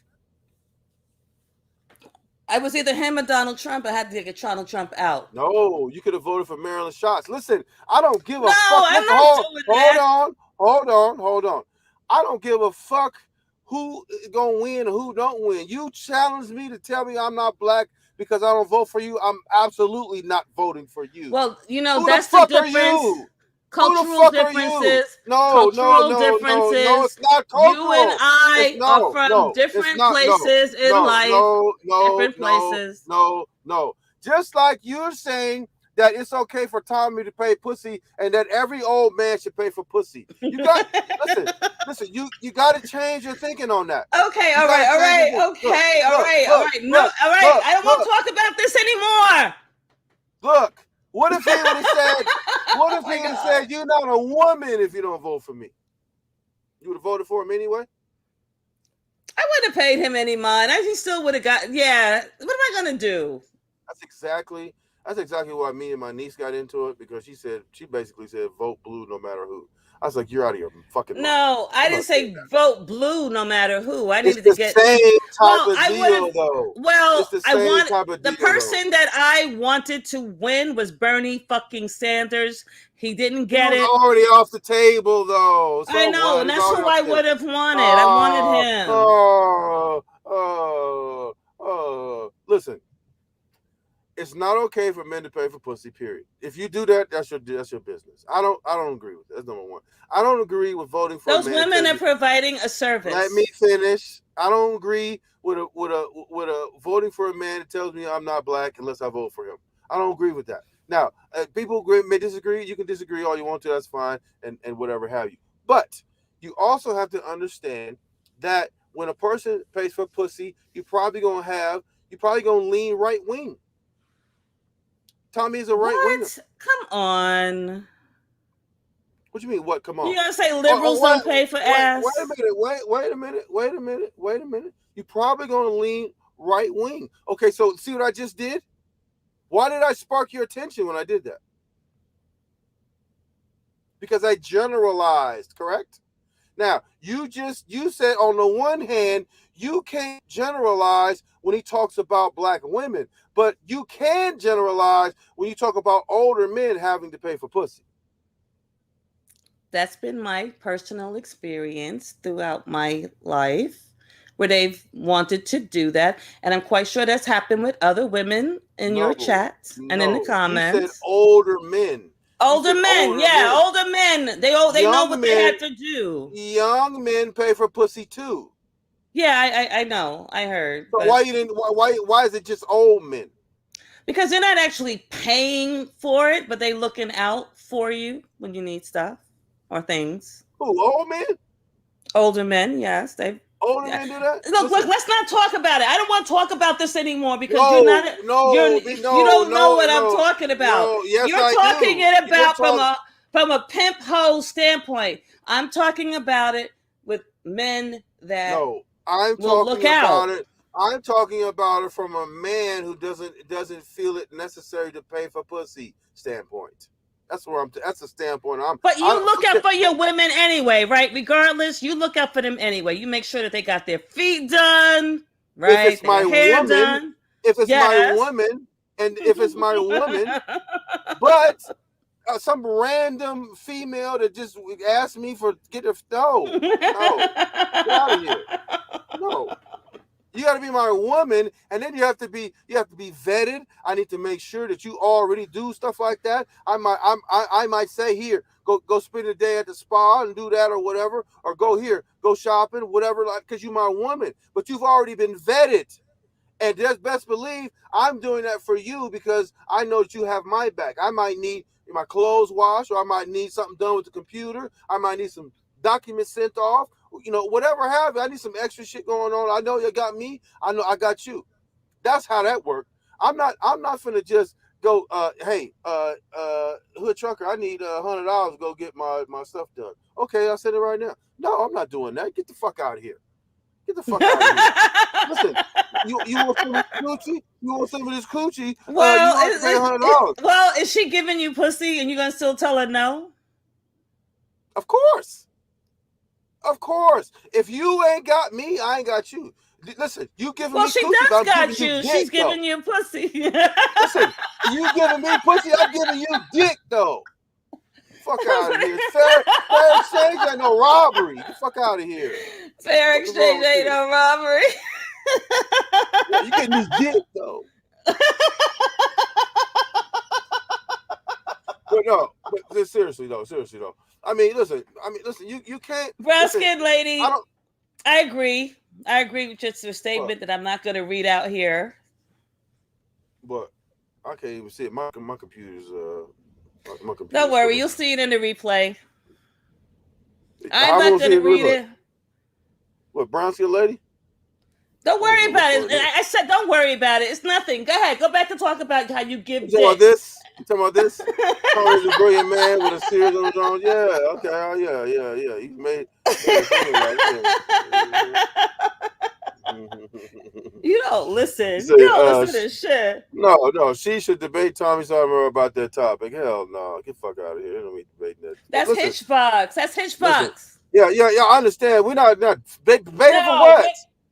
I was either him or Donald Trump. I had to get Donald Trump out. No, you could have voted for Marilyn Schatz. Listen, I don't give a fuck. I'm not doing that. Hold on. I don't give a fuck who gonna win or who don't win. You challenge me to tell me I'm not black because I don't vote for you. I'm absolutely not voting for you. Well, that's the difference. Cultural differences. No, it's not cultural. You and I are from different places in life. Different places. No. Just like you're saying that it's okay for Tommy to pay pussy and that every old man should pay for pussy. You got listen. You got to change your thinking on that. Okay, You all got right, to all change your right, thinking. okay, all right, all right. No, Look, all right. I don't want to talk about this anymore. Look, what if he would have said? What if Oh my he would have God. said, "You're not a woman if you don't vote for me"? You would have voted for him anyway. I wouldn't have paid him any mind. He still would have got. Yeah. What am I gonna do? That's exactly why me and my niece got into it, because she basically said vote blue no matter who. I was like, you're out of your fucking mind. No, I I'm didn't not doing say that. vote blue no matter who. I It's needed to the get. same type Well, of I would deal have. though. Well, It's the I same want type of the deal though. person that I wanted to win was Bernie fucking Sanders. He didn't He get was it. already off the table though. I So know, what? and It's that's already who off I the table. would have wanted. I wanted Oh, him. oh, oh, oh. Listen. It's not okay for men to pay for pussy. Period. If you do that, that's your business. I don't agree with that. That's number one. I don't agree with voting for Those a man. women are providing a service. Let me finish. I don't agree with a voting for a man that tells me I'm not black unless I vote for him. I don't agree with that. Now, people may disagree. You can disagree all you want to. That's fine, and whatever have you. But you also have to understand that when a person pays for pussy, you're probably gonna lean right wing. Tommy is a right winger. What? Come on. What you mean? What? Come You on. gonna say liberals don't pay for ass? Wait a minute. You're probably gonna lean right wing. Okay, so see what I just did? Why did I spark your attention when I did that? Because I generalized, correct? Now, you said on the one hand, you can't generalize when he talks about black women, but you can generalize when you talk about older men having to pay for pussy. That's been my personal experience throughout my life where they've wanted to do that. And I'm quite sure that's happened with other women in your chat and in the You said comments. older men. Older men, yeah, older men. They know what they had to do. Young men pay for pussy too. Yeah, I know. I heard. So why you didn't? Why is it just old men? Because they're not actually paying for it, but they looking out for you when you need stuff or things. Who, old men? Older men, yes. Older men do that? Look, let's not talk about it. I don't want to talk about this anymore because you don't know what I'm talking about. No, yes, You're talking it about from a pimp hoe standpoint. I'm talking about it with men that will look out. I'm talking about it from a man who doesn't feel it necessary to pay for pussy standpoint. That's the standpoint I'm. But you look out for your women anyway, right? Regardless, you look out for them anyway. You make sure that they got their feet done, right? If it's my hair woman, done. if it's my woman, and if it's my woman, but some random female that just asked me for get a get out of here. No. You got to be my woman, and then you have to be vetted. I need to make sure that you already do stuff like that. I might say, here, go spend a day at the spa and do that or whatever, or go shopping, whatever, like, because you're my woman. But you've already been vetted, and just best believe I'm doing that for you because I know that you have my back. I might need my clothes washed, or I might need something done with the computer. I might need some documents sent off. Whatever have you. I need some extra shit going on. I know you got me. I know I got you. That's how that works. I'm not finna just go, hey, hood trucker, I need $100 to go get my stuff done. Okay, I'll send it right now. No, I'm not doing that. Get the fuck out of here. Get the fuck out of here. Listen, you want some of this coochie? You want some of this coochie? Well, you have to pay $100. Well, is she giving you pussy and you're gonna still tell her no? Of course. Of course. If you ain't got me, I ain't got you. Listen, you giving me she coochie, does got you. She's giving you pussy. Listen, you giving me pussy, I'm giving you dick, though. Fuck out of here. Fair exchange ain't no robbery. Get the fuck out of here. Fair exchange ain't no robbery. Yeah, you getting me dick, though. But seriously though. I mean, listen. You can't. Brown skin lady. I agree. I agree with just your statement that I'm not going to read out here. But I can't even see it. My computer's my Don't computer's worry, frozen. you'll see it in the replay. I'm How am I not gonna see gonna it? read Look, it. what brown skin lady? Don't Oh, worry look, what's about going it. on? I said don't worry about it. It's nothing. Go ahead. Go back and talk about how you You give talking about dick. this? You talking about this? Tony's a brilliant man with a series on his own. Yeah, okay, yeah. He's made a film like You don't You listen. You say, don't listen to shit. no, she should debate Tommy Sotomayor about that topic. Hell no, get the fuck out of here. They don't be debating that. That's Listen, Hitchbox. That's listen. Hitchbox. Yeah. I understand. We're not debating for No, what?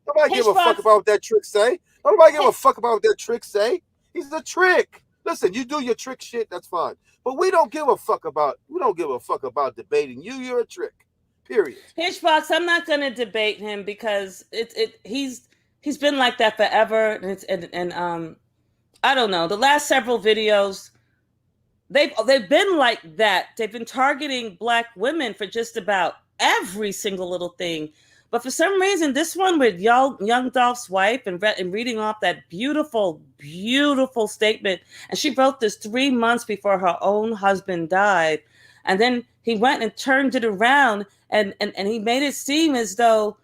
Nobody give a fuck Hitchbox. about what that trick say. Nobody give a Hit, fuck about what that trick say. He's a trick. Listen, you do your trick shit, that's fine. But we don't give a fuck about. We don't give a fuck about debating you. You're a trick. Period. Hitchbox. I'm not gonna debate him because he's been like that forever, and I don't know. The last several videos, they've been like that. They've been targeting black women for just about every single little thing. But for some reason, this one with young Dolph's wife and reading off that beautiful, beautiful statement, and she wrote this 3 months before her own husband died, and then he went and turned it around, and he made it seem as though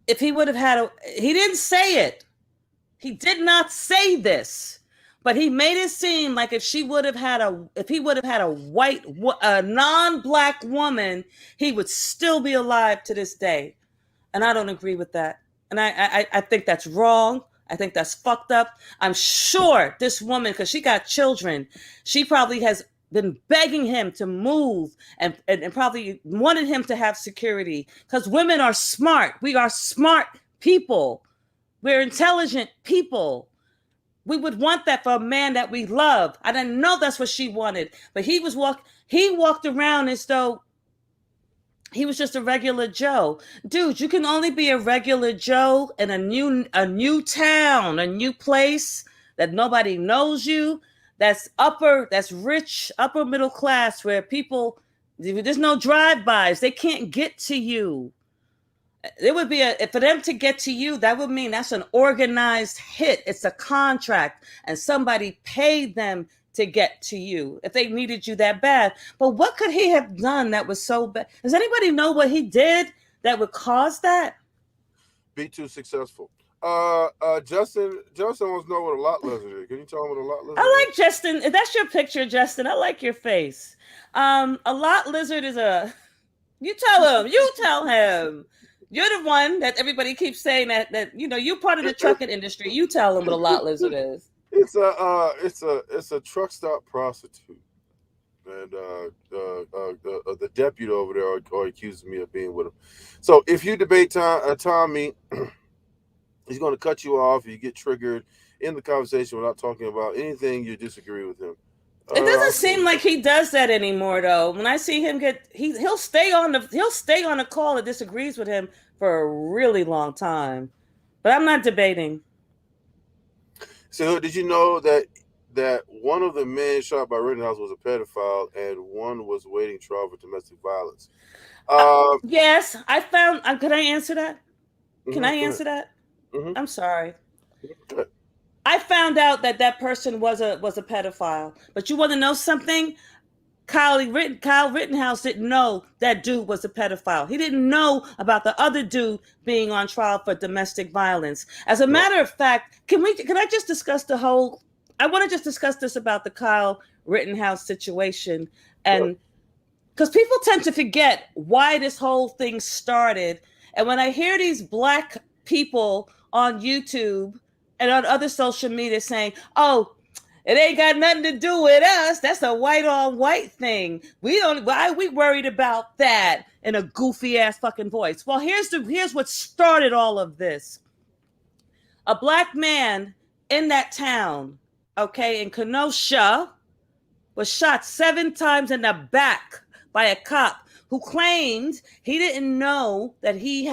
if he would have he didn't say it. He did not say this, but he made it seem like if he would have had a non-black woman, he would still be alive to this day. And I don't agree with that. And I think that's wrong. I think that's fucked up. I'm sure this woman, because she got children, she probably has been begging him to move and probably wanted him to have security because women are smart. We are smart people. We're intelligent people. We would want that for a man that we love. I didn't know that's what she wanted, but he walked around as though he was just a regular Joe. Dude, you can only be a regular Joe in a new town, a new place that nobody knows you. That's rich, upper middle class, where people there's no drive-bys. They can't get to you. It would be for them to get to you, that would mean that's an organized hit. It's a contract, and somebody paid them to get to you if they needed you that bad. But what could he have done that was so bad? Does anybody know what he did that would cause that? Be too successful. Justin wants to know what a lot lizard is. Can you tell him what a lot lizard I is? like Justin. That's your picture, Justin. I like your face. A lot lizard is a. You tell him. You tell him. You're the one that everybody keeps saying that you're part of the trucking industry. You tell them what a lot lizard is. It's a truck stop prostitute, and the deputy over there accuses me of being with him. So if you debate Tommy, he's going to cut you off. You get triggered in the conversation without talking about anything you disagree with him. It doesn't I seem see. like he does that anymore, though. When I see him he'll stay on a call that disagrees with him for a really long time. But I'm not debating. So did you know that one of the men shot by Rittenhouse was a pedophile and one was waiting trial for domestic violence? Uh, Yes, I found. Can I answer that? Can I Go ahead. answer that? Mm-hmm. I'm sorry. Go ahead. I found out that person was a pedophile. But you want to know something? Kyle Rittenhouse didn't know that dude was a pedophile. He didn't know about the other dude being on trial for domestic violence. As a No. matter of fact, can I just discuss the whole? I want to just discuss this about the Kyle Rittenhouse situation, Go ahead. and because people tend to forget why this whole thing started. And when I hear these black people on YouTube and on other social media saying, "Oh, it ain't got nothing to do with us. That's a white on white thing. We don't. Why are we worried about that?" In a goofy ass fucking voice. Well, here's what started all of this. A black man in that town, okay, in Kenosha, was shot 7 times in the back by a cop who claimed he didn't know that he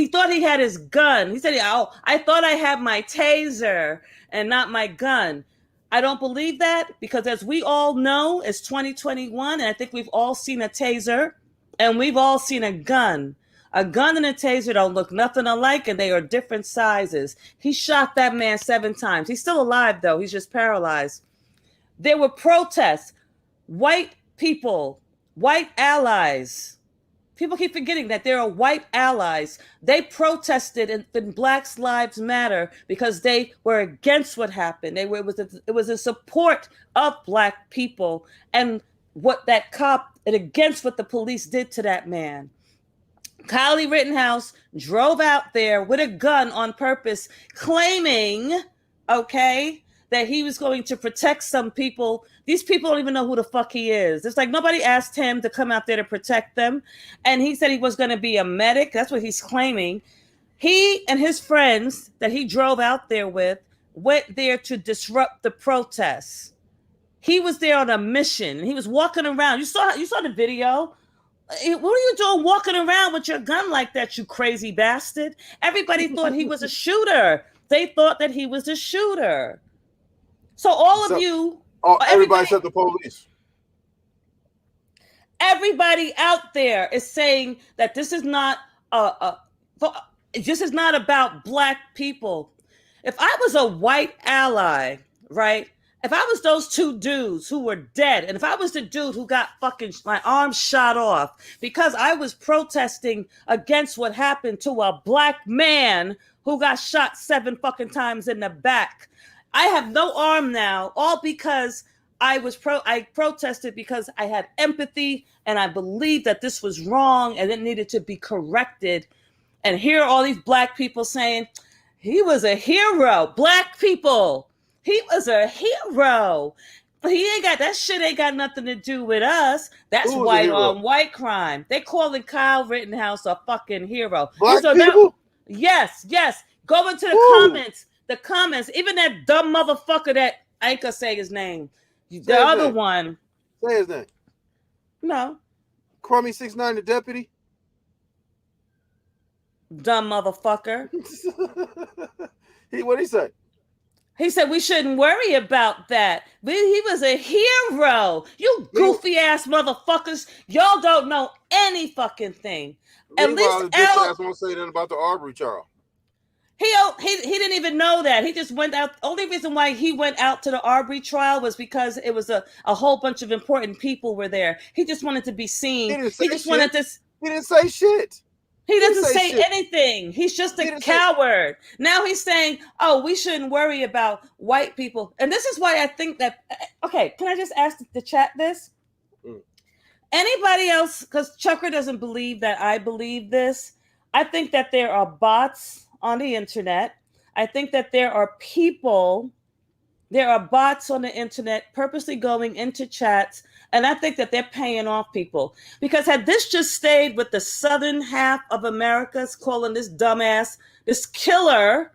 thought he had his gun. He said, "Oh, I thought I had my taser and not my gun." I don't believe that because, as we all know, it's 2021, and I think we've all seen a taser and we've all seen a gun. A gun and a taser don't look nothing alike, and they are different sizes. He shot that man 7 times. He's still alive, though. He's just paralyzed. There were protests. White people, white allies. People keep forgetting that there are white allies. They protested in Black Lives Matter because they were against what happened. It was in support of Black people and what that cop and against what the police did to that man. Kyle Rittenhouse drove out there with a gun on purpose, claiming, okay, that he was going to protect some people. These people don't even know who the fuck he is. It's like nobody asked him to come out there to protect them. And he said he was going to be a medic. That's what he's claiming. He and his friends that he drove out there with went there to disrupt the protests. He was there on a mission. He was walking around. You saw the video. What are you doing walking around with your gun like that, you crazy bastard? Everybody thought he was a shooter. They thought that he was a shooter. So all of you... everybody except the police. Everybody out there is saying that this is not this is not about Black people. If I was a white ally, right? If I was those 2 dudes who were dead, and if I was the dude who got fucking my arm shot off because I was protesting against what happened to a Black man who got shot 7 fucking times in the back, I have no arm now, all because I protested because I had empathy and I believed that this was wrong and it needed to be corrected. And here are all these Black people saying, he was a hero. Black people, he was a hero. But that shit ain't got nothing to do with us. That's white on white crime. They calling Kyle Rittenhouse a fucking hero. Black people? Yes. Go into the comments. Even that dumb motherfucker that I ain't gonna say his name. The other one. Say his name. No. Crummy 6'9", the deputy. Dumb motherfucker. What'd he say? He said we shouldn't worry about that. He was a hero. You goofy ass motherfuckers. Y'all don't know any fucking thing. At least Al won't say nothing about the Arbery trial. He didn't even know that. He just went out. Only reason why he went out to the Arbery trial was because it was a whole bunch of important people were there. He just wanted to be seen. He didn't say shit. He doesn't say anything. He's just a coward. Now he's saying, oh, we shouldn't worry about white people. And this is why I think that, okay, can I just ask the chat this? Anybody else, because Chucker doesn't believe that I believe this, I think that there are bots on the internet. I think that there are bots on the internet purposely going into chats, and I think that they're paying off people. Because had this just stayed with the southern half of America, calling this dumbass, this killer,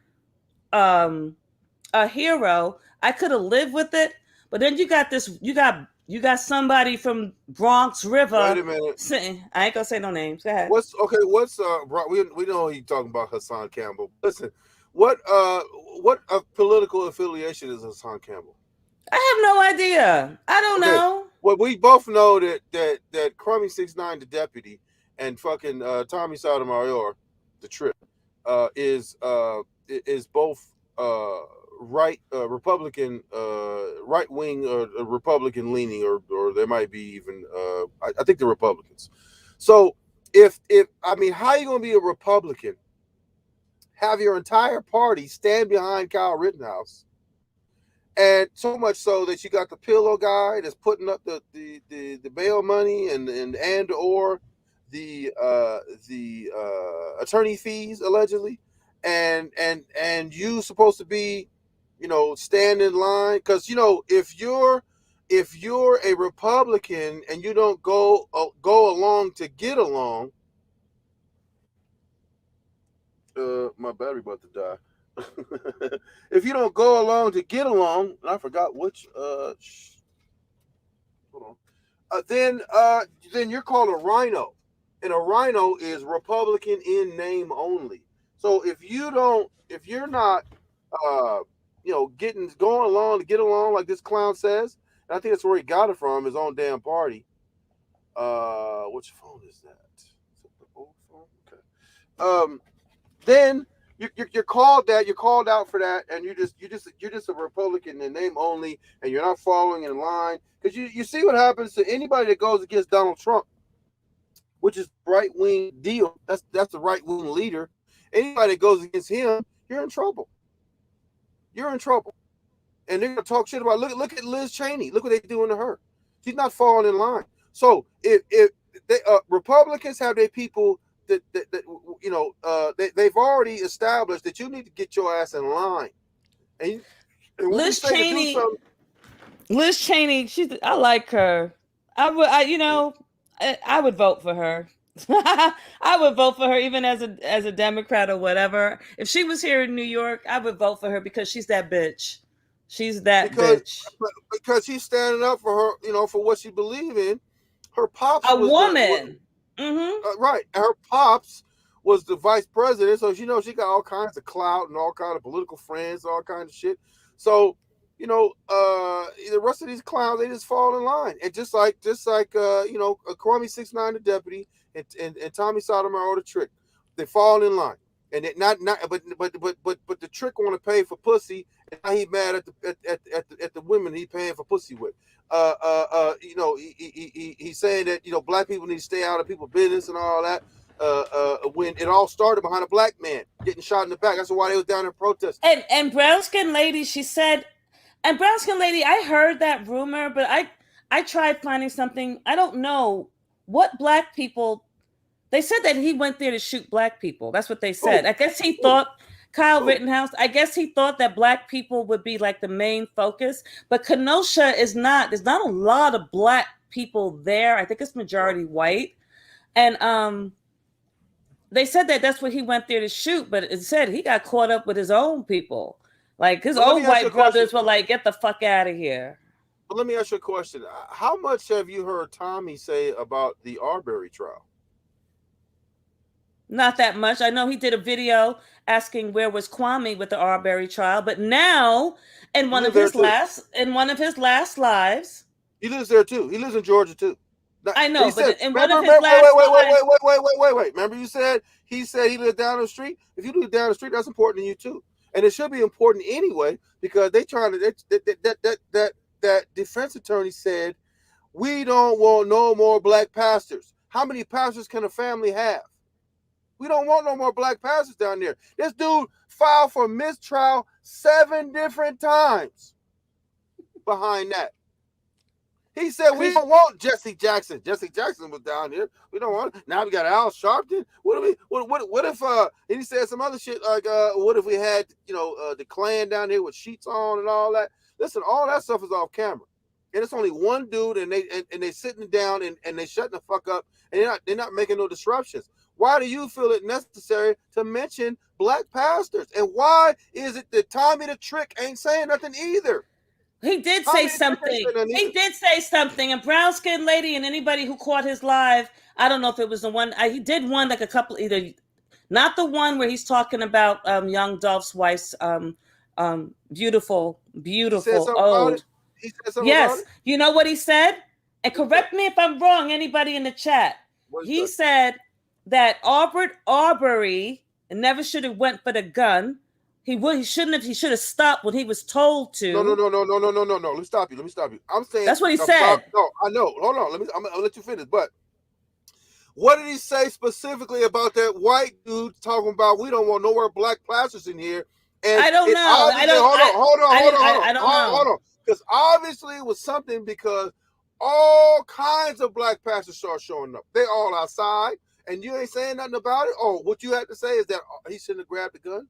a hero, I could have lived with it. But then you got somebody from Bronx River. Wait a minute. I ain't gonna say no names. Go ahead. We know he's talking about Hassan Campbell. Listen, what political affiliation is Hassan Campbell? I have no idea. I don't know. Well, we both know that Crummy 6'9", the deputy, and fucking Tommy Sotomayor, the trip, is both Republican, right wing, or Republican leaning, or there might be even I think the Republicans. So if how are you gonna be a Republican, have your entire party stand behind Kyle Rittenhouse, and so much so that you got the pillow guy that's putting up the bail money and or the attorney fees allegedly, and you supposed to be, stand in line, because if you're a Republican and you don't go along to get along, my battery about to die. If you don't go along to get along, I forgot which. Hold on. Then you're called a rhino, and a rhino is Republican in name only. So if you're not going along to get along like this clown says, and I think that's where he got it from, his own damn party. Which phone is that? Is it the old phone? Okay. Then you're called that. You're called out for that, and you're just a Republican in name only, and you're not following in line because you see what happens to anybody that goes against Donald Trump, which is right wing deal. That's the right wing leader. Anybody that goes against him, you're in trouble. You're in trouble. And they're gonna talk shit about look at Liz Cheney. Look what they're doing to her. She's not falling in line. So if they, Republicans have their people that they've already established that you need to get your ass in line. And when we Liz say to do Cheney, something, Liz Cheney, I like her. I would vote for her. I would vote for her even as a Democrat or whatever. If she was here in New York, I would vote for her because she's that bitch. She's that because bitch. because she's standing up for her, for what she believes in. Her pops A was woman. Mm-hmm. right. Her pops was the vice president, so she got all kinds of clout and all kinds of political friends, all kinds of shit. So, the rest of these clowns, they just fall in line. And just like Kwame 6ix9ine, the deputy, and Tommy Sotomayor, the trick, they fall in line. And it not but the trick want to pay for pussy, and now he mad at the women he paying for pussy with. He's saying that black people need to stay out of people's business and all that. When it all started behind a black man getting shot in the back, that's why they was down there protesting. And brown skin lady, she said, and brown skin lady, I heard that rumor, but I tried finding something. I don't know what black people. They said that he went there to shoot black people. That's what they said. I guess he thought Kyle Rittenhouse. I guess he thought that black people would be like the main focus, but Kenosha is not. There's not a lot of black people there. I think it's majority white, and they said that that's what he went there to shoot. But it said he got caught up with his own people, like his own white brothers were like, "Get the fuck out of here." But let me ask you a question: how much have you heard Tommy say about the Arbery trial? Not that much. I know he did a video asking where was Kwame with the Arbery trial, but now in one of his last lives, he lives there too. He lives in Georgia too. I know, but in one of his last lives, wait. Remember, he said he lived down the street. If you live down the street, that's important to you too, and it should be important anyway because they trying to that defense attorney said we don't want no more black pastors. How many pastors can a family have? We don't want no more black pastors down there. This dude filed for mistrial 7 different times behind that. He said we don't want Jesse Jackson. Jesse Jackson was down here. We don't want it. Now we got Al Sharpton. What if and he said some other shit like what if we had the Klan down here with sheets on and all that? Listen, all that stuff is off camera. And it's only one dude and they sitting down and they shutting the fuck up and they're not making no disruptions. Why do you feel it necessary to mention black pastors? And why is it that Tommy the Trick ain't saying nothing either? He did say something. He did say something. And brown skin lady and anybody who caught his live, I don't know if it was the one. He did one like a couple, either not the one where he's talking about Young Dolph's wife's beautiful old. He said something yes, about it? You know what he said? And correct me if I'm wrong. Anybody in the chat? He said that Ahmaud Arbery never should have went for the gun. He shouldn't have. He should have stopped when he was told to. No. Let me stop you. I'm saying that's what he said. No, I know. Hold on. I'm gonna let you finish. But what did he say specifically about that white dude talking about we don't want no more black pastors in here? And I don't know. Hold on. Because obviously it was something because all kinds of black pastors start showing up. They all outside, and you ain't saying nothing about it. Oh, what you have to say is that he shouldn't have grabbed the gun.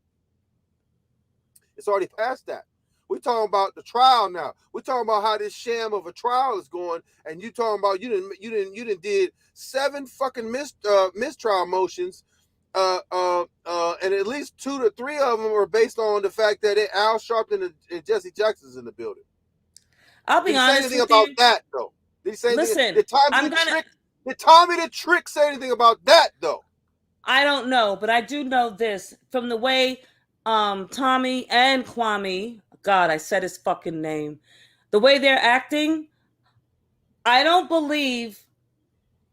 It's already past that. We're talking about the trial now. We're talking about how this sham of a trial is going, and you talking about you didn't did 7 fucking mistrial motions, and at least 2 to 3 of them are based on the fact that Al Sharpton and Jesse Jackson's in the building. I'll be honest with you. Did he say anything about that though? Did he say anything? Did Tommy the Trick say anything about that though? I don't know, but I do know this from the way Tommy and Kwame, God, I said his fucking name, the way they're acting, I don't believe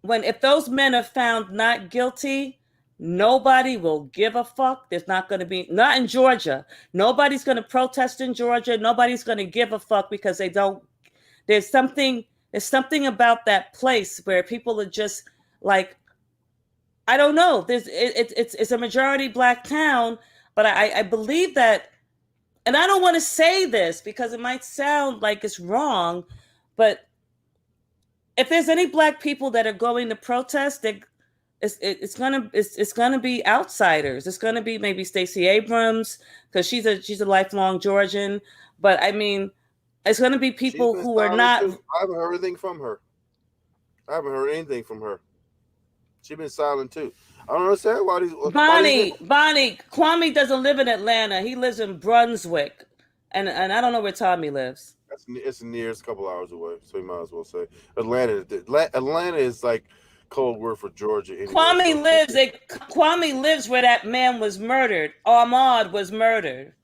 if those men are found not guilty, Nobody will give a fuck. There's not going to be, not in Georgia. Nobody's going to protest in Georgia. Nobody's going to give a fuck because they don't. There's something. There's something about that place where people are just like, I don't know. It's a majority black town, but I believe that, and I don't want to say this because it might sound like it's wrong, but if there's any black people that are going to protest, it's gonna be outsiders. It's gonna be maybe Stacey Abrams because she's a lifelong Georgian. But I mean, it's gonna be She's people been who are silent not. too. I haven't heard anything from her. I haven't heard anything from her. She's been silent too. I don't understand why these niggas. Bonnie, Kwame doesn't live in Atlanta. He lives in Brunswick, and I don't know where Tommy lives. It's near. It's a couple hours away, so you might as well say Atlanta. Atlanta is like code word for Georgia anyway. So Kwame lives where that man was murdered. Ahmaud was murdered.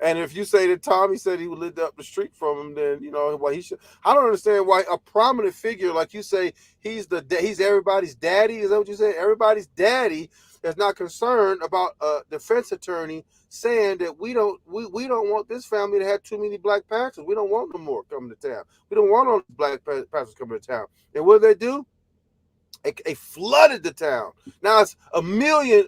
and if you say that Tommy said he lived up the street from him, then you know why he should. I don't understand why a prominent figure like you say he's everybody's daddy. Is that what you say? Everybody's daddy is not concerned about a defense attorney saying that we don't want this family to have too many black pastors. We don't want no more coming to town. We don't want all these black pastors coming to town. And what do they do? They flooded the town. Now it's a million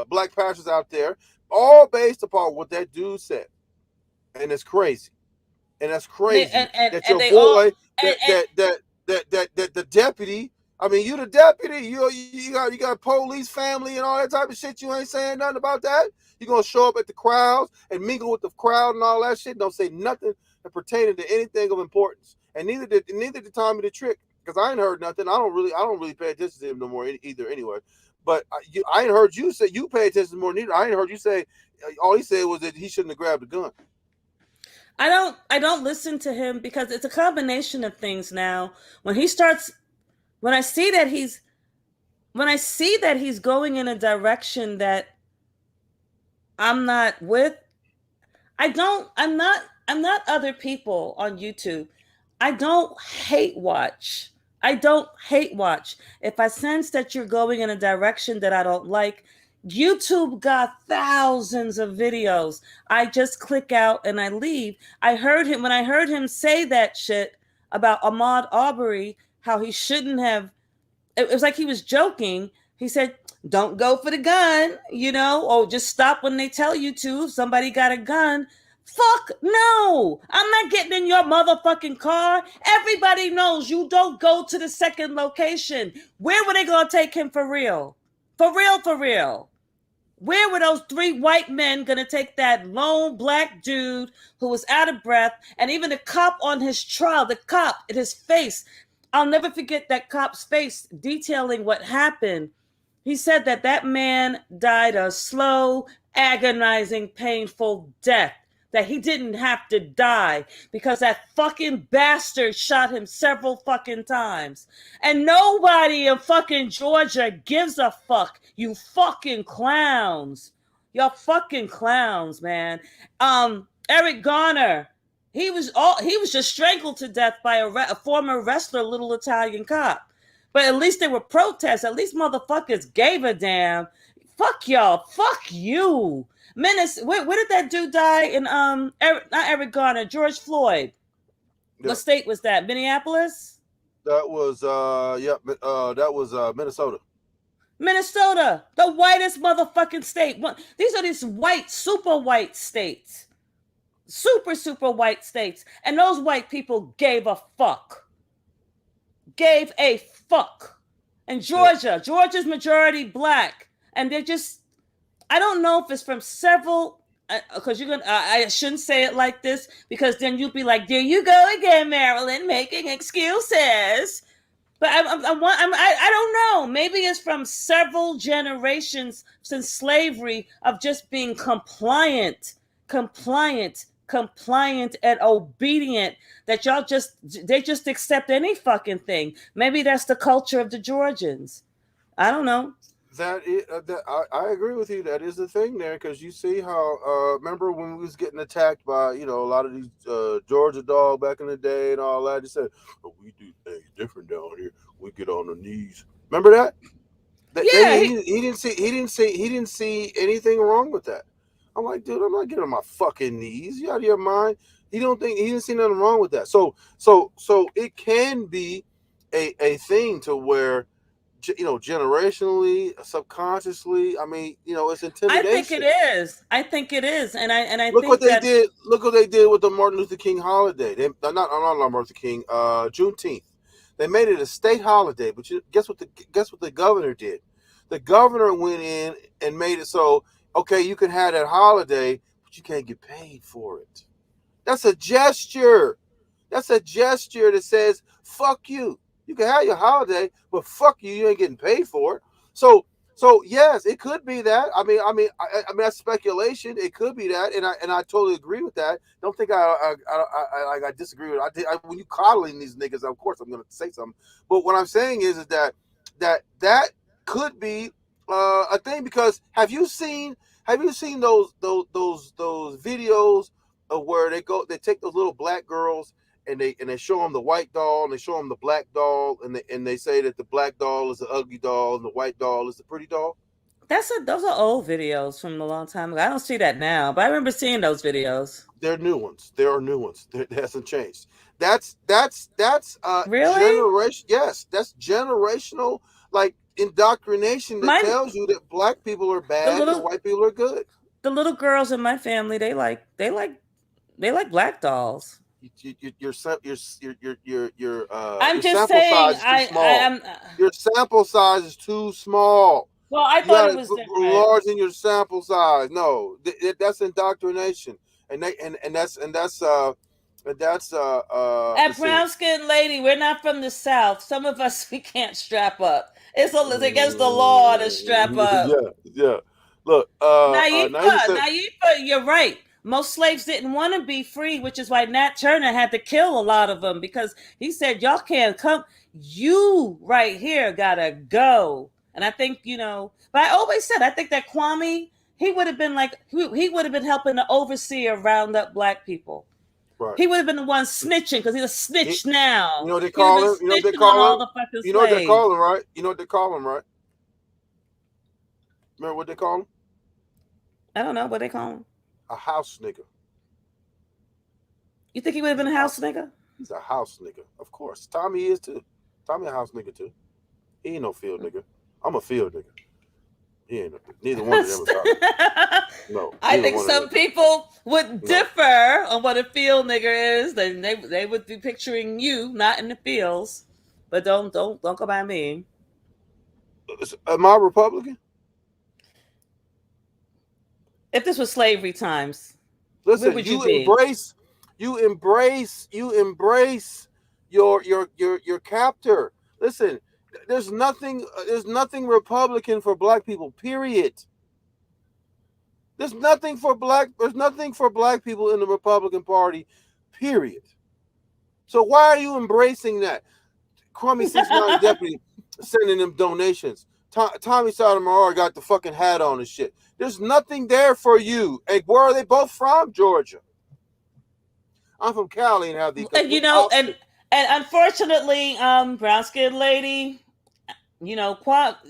black pastors out there, all based upon what that dude said, and it's crazy. And that's crazy that your boy, that the deputy. I mean, you the deputy. You got police family and all that type of shit. You ain't saying nothing about that. You gonna show up at the crowds and mingle with the crowd and all that shit. Don't say nothing pertaining to anything of importance. And neither did Tommy the Trick, because I ain't heard nothing. I don't really pay attention to him no more either. Anyway, but I ain't heard you say you pay attention more neither. I ain't heard you say all he said was that he shouldn't have grabbed the gun. I don't listen to him because it's a combination of things now. When he starts when I see that he's going in a direction that I'm not with, I'm not other people on YouTube. I don't hate watch. I don't hate watch. If I sense that you're going in a direction that I don't like, YouTube got thousands of videos. I just click out and I leave. When I heard him say that shit about Ahmaud Arbery, how he shouldn't have, it was like he was joking. He said, don't go for the gun, or just stop when they tell you to. If somebody got a gun. Fuck no. I'm not getting in your motherfucking car. Everybody knows you don't go to the second location. Where were they going to take him for real? For real, for real. Where were those three white men going to take that lone black dude who was out of breath? And even the cop on his trial, the cop in his face, I'll never forget that cop's face detailing what happened. He said that man died a slow, agonizing, painful death. That he didn't have to die because that fucking bastard shot him several fucking times. And nobody in fucking Georgia gives a fuck. You fucking clowns. Y'all fucking clowns, man. Eric Garner, he was just strangled to death by a former wrestler, little Italian cop. But at least there were protests. At least motherfuckers gave a damn. Fuck y'all. Fuck you. Menace, where did that dude die in not Eric Garner, George Floyd? Yeah. What state was that? Minneapolis? That was Minnesota. Minnesota, the whitest motherfucking state. These are these white, super white states. Super, super white states. And those white people gave a fuck. Gave a fuck. And Georgia's majority black. And they're just, I don't know if it's from several, because I shouldn't say it like this, because then you'll be like, there you go again, Marilyn, making excuses. But I don't know. Maybe it's from several generations since slavery of just being compliant, and obedient, that they just accept any fucking thing. Maybe that's the culture of the Georgians. I don't know. I agree with you. That is the thing there, because you see how remember when we was getting attacked by a lot of these Georgia dog back in the day and all that. They said, "Oh, we do things different down here. We get on the knees." Remember that? Yeah, He didn't see anything wrong with that. I'm like, dude, I'm not getting on my fucking knees. You out of your mind? He didn't see nothing wrong with that. So it can be a thing to where generationally, subconsciously. I mean, it's I think it intimidation. is. I think it is, and I Look what think they that did. Look what they did with the Martin Luther King holiday. Not Martin Luther King. Juneteenth. They made it a state holiday. But guess what the governor did? The governor went in and made it so okay, you can have that holiday, but you can't get paid for it. That's a gesture. That's a gesture that says "fuck you." You can have your holiday, but fuck you. You ain't getting paid for it. So, so yes, it could be that. I mean, that's speculation. It could be that, and I totally agree with that. Don't think I disagree with it. When you coddling these niggas, of course I'm going to say something. But what I'm saying is that could be a thing because have you seen those videos of where they take those little black girls and they show them the white doll and they show them the black doll and they say that the black doll is the ugly doll and the white doll is the pretty doll. those are old videos from a long time ago. I don't see that now, but I remember seeing those videos. They're new ones. There are new ones. It hasn't changed. That's Really? generation. Yes, that's generational like indoctrination that My tells you that black people are the bad and little white people are good. the little girls in my family, they like black dolls. I'm Your just sample saying, size is too I small. am. Your sample size is too small. Well, I You thought got it to was different. enlarge in your sample size. No, that's indoctrination, and that's At let's see. brown skinned lady, we're not from the South. Some of us we can't strap up. It's against the law to strap up. Yeah, yeah. Look, Naima said Naifa, you're right. Most slaves didn't want to be free, which is why Nat Turner had to kill a lot of them because he said, y'all can't come. You right here gotta go. And I think, but I always said, I think that Kwame, he would have been he would have been helping the overseer round up black people. right. He would have been the one snitching because he's a He, snitch you now. know what they He'd have call been him. You know what they snitching on call all him. the fucking You know what they slaves. call him, right? You know what they call him, right? Remember what they call him? I don't know what they call him. A house nigga. You think he would have He's been a a house. house nigga? He's a house nigga. Of course, Tommy is too. Tommy a house nigga too. He ain't no field nigga. I'm a field nigga. He ain't. Neither one of them is house. No, I neither think one of some them. people would No. differ on what a field nigger is. Then they would be picturing you not in the fields. But don't go by me. Am I Republican? If this was slavery times, where Listen, would you be? you embrace your captor. Listen, there's nothing Republican for black people. Period. There's nothing for black people in the Republican Party. Period. So why are you embracing that? Crummy 6'9" deputy sending them donations. Tommy Sotomayor got the fucking hat on and shit. There's nothing there for you. And where are they both from? Georgia. I'm from Cali and have the and complete opposite. and unfortunately, brown skinned lady,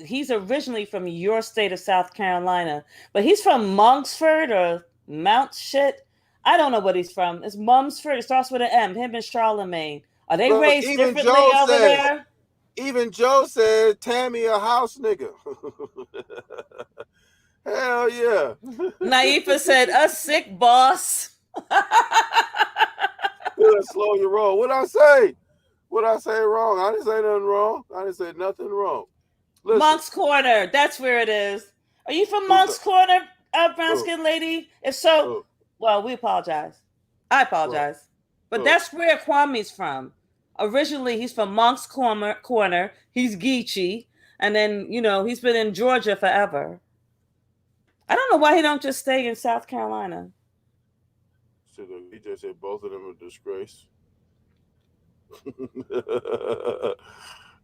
he's originally from your state of South Carolina, but he's from Monksford or Mount shit. I don't know what he's from. It's Mumsford. It starts with an M. Him and Charlemagne. Are they Look, raised differently over there? even Joe says Tammy a house nigga. Hell yeah. Naifa said, "A sick boss." Slow your roll. What I say? What I say wrong? I didn't say nothing wrong. I didn't say nothing wrong. Listen, Monk's Corner. That's where it is. Are you from who's that? Monk's Corner, brown Oh, skinned lady? If so, oh, well, we apologize. I right. apologize. But Oh, that's where Kwame's from. Originally, he's from Monk's Corner. He's Geechee. And then, he's been in Georgia forever. I don't know why he don't just stay in South Carolina. so he just said both of them are disgrace.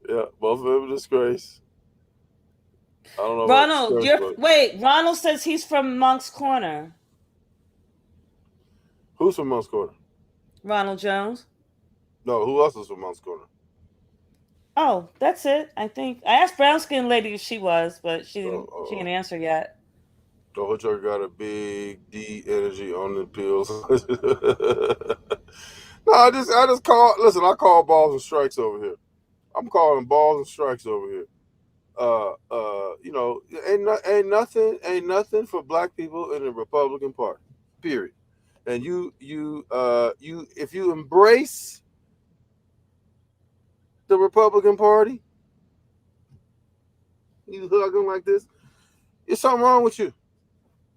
Yeah, both of them are disgrace. I don't know about Ronald, disgrace, but Ronald says he's from Monk's Corner. who's from Monk's Corner? Ronald Jones. No, who else is from Monk's Corner? Oh, that's it. I think I asked brown skin lady if she was, but she Oh, didn't. She oh, didn't answer yet. the hood trucker got a big D energy on the pills. No, I just call. Listen, I call balls and strikes over here. I'm calling balls and strikes over here. Ain't nothing for black people in the Republican Party. Period. And if you embrace the Republican Party, you hug them like this. There's something wrong with you.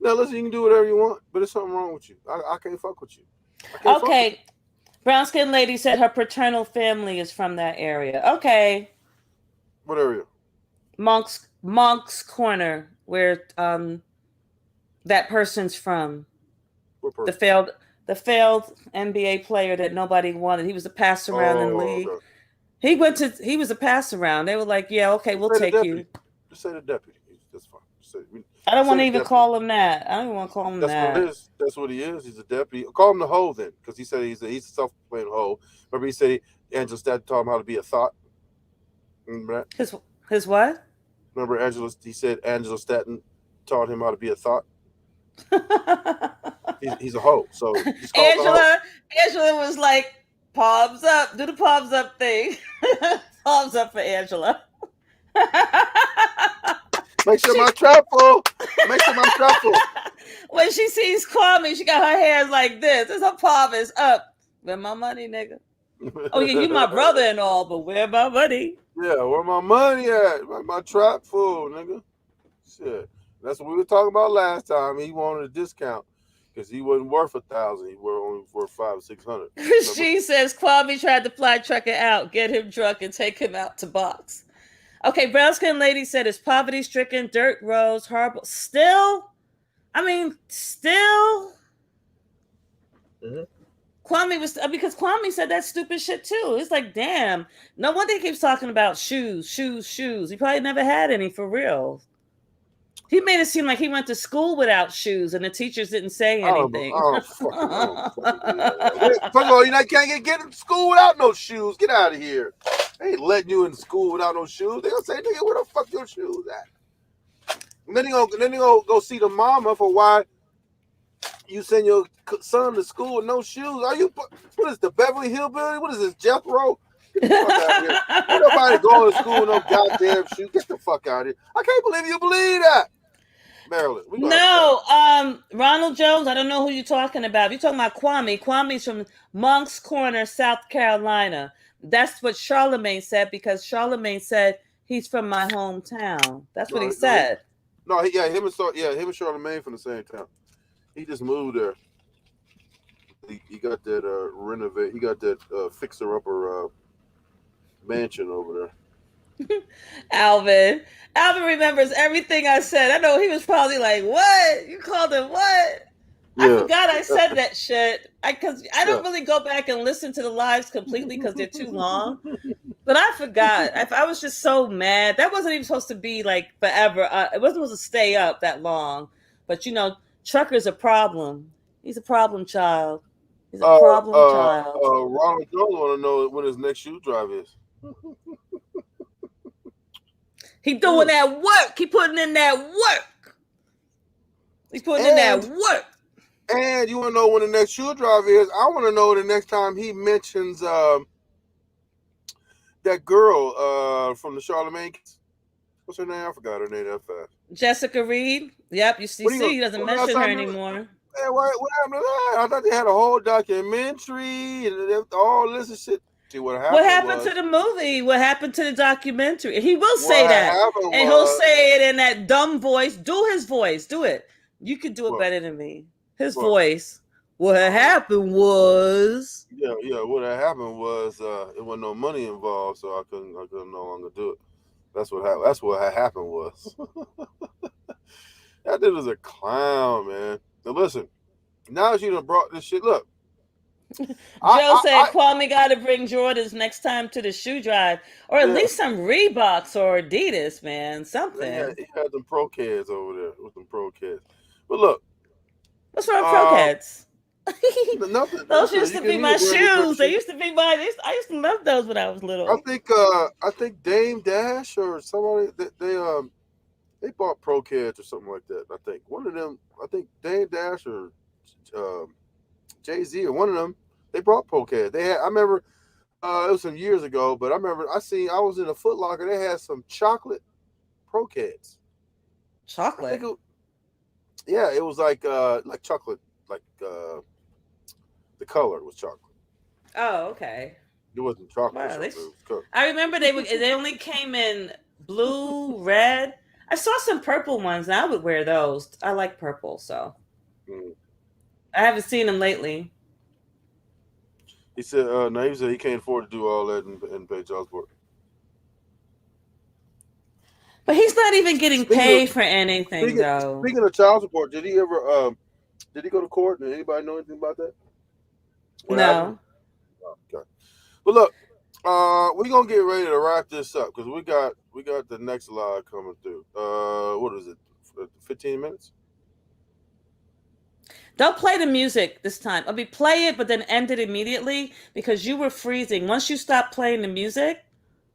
Now listen, you can do whatever you want, but there's something wrong with you. I can't fuck with you. I can't fuck with you. Okay, brown skin lady said her paternal family is from that area. Okay, What area? Monk's Corner, where that person's from. What The person? failed the failed NBA player that nobody wanted. He was a pass around in the Oh, league. okay. He was a pass around. They were like, yeah, okay, Just we'll say the take deputy. you. Just say the deputy. That's fine. I don't want Say to the even deputy. call him that. I don't even want to call him That's what it that. is. That's what he is. He's a deputy. Call him the hoe then, because he said he's a self-proclaimed hoe. Remember he said Angela Statton taught him how to be a thought. Remember that? His what? Remember Angela? He said Angela Statton taught him how to be a thought. He's a hoe. So just call him the hoe. Angela Angela was like, palms up, do the palms up thing. Palms up for Angela. Make sure she my trap full. Make sure my trap full. when she sees Kwame, she got her hands like this. Her palm is up. Where my money, nigga? Oh yeah, you my brother and all, but where my money? Yeah, where my money at? My trap full, nigga. Shit. That's what we were talking about last time. He wanted a discount because he wasn't worth 1,000. He were only worth 500-600. She says Kwame tried to fly trucker out, get him drunk, and take him out to box. Okay, brown skin lady said it's poverty stricken, dirt roads, horrible. Still, I mean, still. Mm-hmm. Kwame was because Kwame said that stupid shit too. It's like, damn, no wonder he keeps talking about shoes, shoes, shoes. He probably never had any for real. He made it seem like he went to school without shoes, and the teachers didn't say anything. I don't fucking believe that. First of all, can't get into school without no shoes. Get out of here. They ain't letting you in school without no shoes. They gonna say, nigga, where the fuck your shoes at? And then they gonna go see the mama for why you send your son to school with no shoes. Are you? What is the Beverly Hillbilly? What is this, Jethro? Get the fuck out of here. Ain't nobody going to school with no goddamn shoes. Get the fuck out of here. I can't believe you believe that. Maryland, we gonna No, Ronald Jones. I don't know who you're talking about. You're talking about Kwame. Kwame's from Monk's Corner, South Carolina. That's what Charlemagne said because Charlemagne said he's from my hometown. That's what he said. him and Charlemagne from the same town. He just moved there. He got that renovate. He got that fixer upper mansion over there. Alvin. Alvin remembers everything I said. I know he was probably like, "What? You called him what?" I forgot I said that shit. Because I don't really go back and listen to the lives completely because they're too long. But I forgot. I was just so mad. That wasn't even supposed to be like forever. It wasn't supposed to stay up that long. But Trucker's a problem. He's a problem child. He's a problem child. Ronald Jones want to know when his next shoe drive is. He doing that work. He putting in that work. He's putting in that work. And you want to know when the next shoe drive is? I want to know the next time he mentions that girl from the Charlemagne. What's her name? I forgot her name that fast. Jessica Reed. Yep, you see, he doesn't mention her anymore. Hey, what happened to that? I thought they had a whole documentary and all this and shit. See, what happened to the movie? What happened to the documentary? He will say that. And he'll say it in that dumb voice. Do his voice. Do it. You could do it better than me. His voice. What happened was. Yeah. What happened was it wasn't no money involved, so I couldn't no longer do it. That's what happened. That's what happened was. That dude was a clown, man. Now listen, now that you done brought this shit, look. Joe said Kwame got to bring Jordans next time to the shoe drive, or at least some Reeboks or Adidas, man, something. Yeah, he had them Pro Kids over there with them Pro Kids. But look, what's wrong with Pro Kids? Nothing. Those Listen, used you to give be me a my brand new pair of shoes. They shoes. used to be mine. I used to love those when I was little. I think Dame Dash or somebody they bought Pro Kids or something like that. I think one of them. I think Dame Dash or um, Jay-Z or one of them. They brought Pro Kids. They had. I remember it was some years ago, but I remember I was in a Foot Locker. They had some chocolate Pro Kids. I think Chocolate. yeah, it was like chocolate, like the color was chocolate. Oh, okay. It wasn't chocolate Wow. chocolate. It was color. I remember they only came in blue, red. I saw some purple ones, and I would wear those. I like purple, so Mm. I haven't seen them lately. He said, Naeem said he can't afford to do all that and pay child support. But he's not even getting Speaking of paid for anything, though. speaking of child support, did he go to court? Did anybody know anything about that? What happened? No. Oh, okay. But look, we're gonna get ready to wrap this up because we got the next live coming through. What is it? 15 minutes? Don't play the music this time. I mean, play it, but then end it immediately because you were freezing. Once you stop playing the music,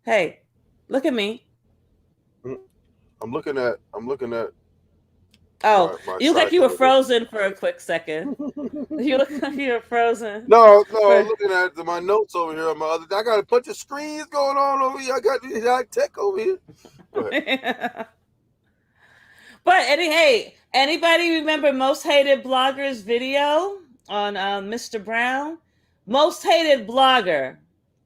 hey, look at me. Mhm. I'm looking at Oh, my you look like site you were over here. frozen for a quick second. You look like you were frozen No, I'm for. looking at my notes over here. On my other, I got a bunch of screens going on over here. I got the high tech over here. Go ahead. But hey, anybody remember Most Hated Blogger's video on Mr. Brown? Most Hated Blogger,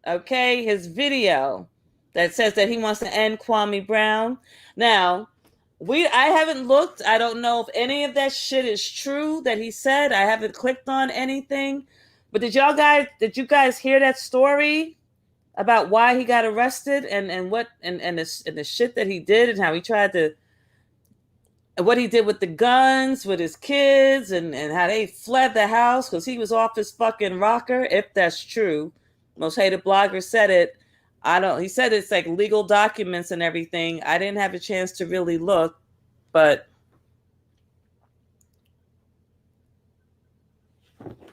okay, his video that says that he wants to end Kwame Brown. Now, I haven't looked. I don't know if any of that shit is true that he said. I haven't clicked on anything. But did you guys hear that story about why he got arrested and what and the shit that he did and how he tried to what he did with the guns with his kids and how they fled the house because he was off his fucking rocker, if that's true. Most Hated Blogger said it. I don't He said it's like legal documents and everything. I didn't have a chance to really look, but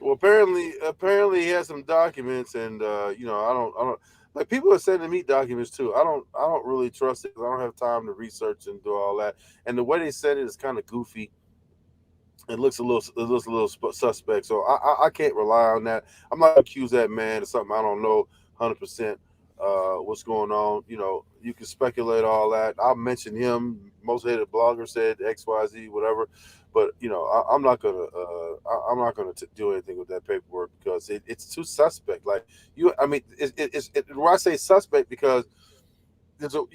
Well, apparently he has some documents, and I don't like people are sending me documents too. I don't really trust it because I don't have time to research and do all that. And the way they said it is kind of goofy. It looks a little suspect, so I can't rely on that. I'm not gonna accuse that man of something I don't know 100% what's going on. You can speculate all that. I'll mention him. Most hated blogger said XYZ, whatever. But I'm not gonna do anything with that paperwork because it's too suspect. Like I mean, why I say suspect because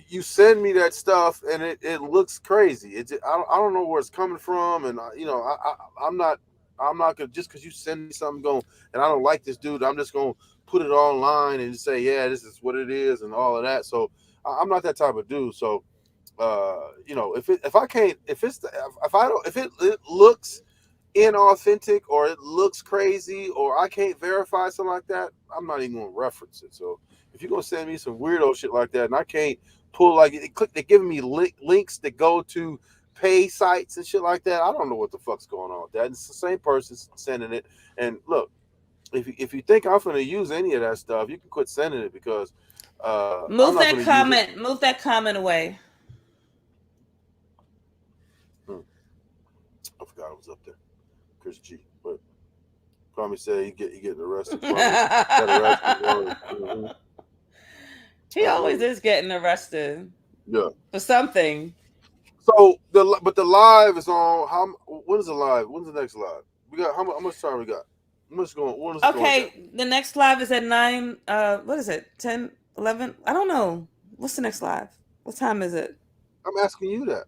you send me that stuff and it looks crazy. I don't know where it's coming from, and I'm not gonna just because you send me something going and I don't like this dude. I'm just gonna put it online and say yeah, this is what it is and all of that. So I'm not that type of dude. So if I can't if I don't if it looks inauthentic or it looks crazy or I can't verify something like that, I'm not even gonna reference it. So if you're gonna send me some weirdo shit like that and I can't pull they're giving me links that go to pay sites and shit like that, I don't know what the fuck's going on with that. It's the same person sending it. And look, if you think I'm gonna use any of that stuff, you can quit sending it because I'm move not that gonna use it. comment. Move that comment away. Hmm, I forgot I was up there. Chris G. But Kwame said he getting arrested. Kwame got arrested. Mm-hmm. He always Absolutely. is getting arrested Yeah. for something. So the live is on. When is the live? When's the next live? We got how much time we got? When is it going down? Okay, the next live is at 9. What is it? 10, 11? I don't know. What's the next live? What time is it? I'm asking you that.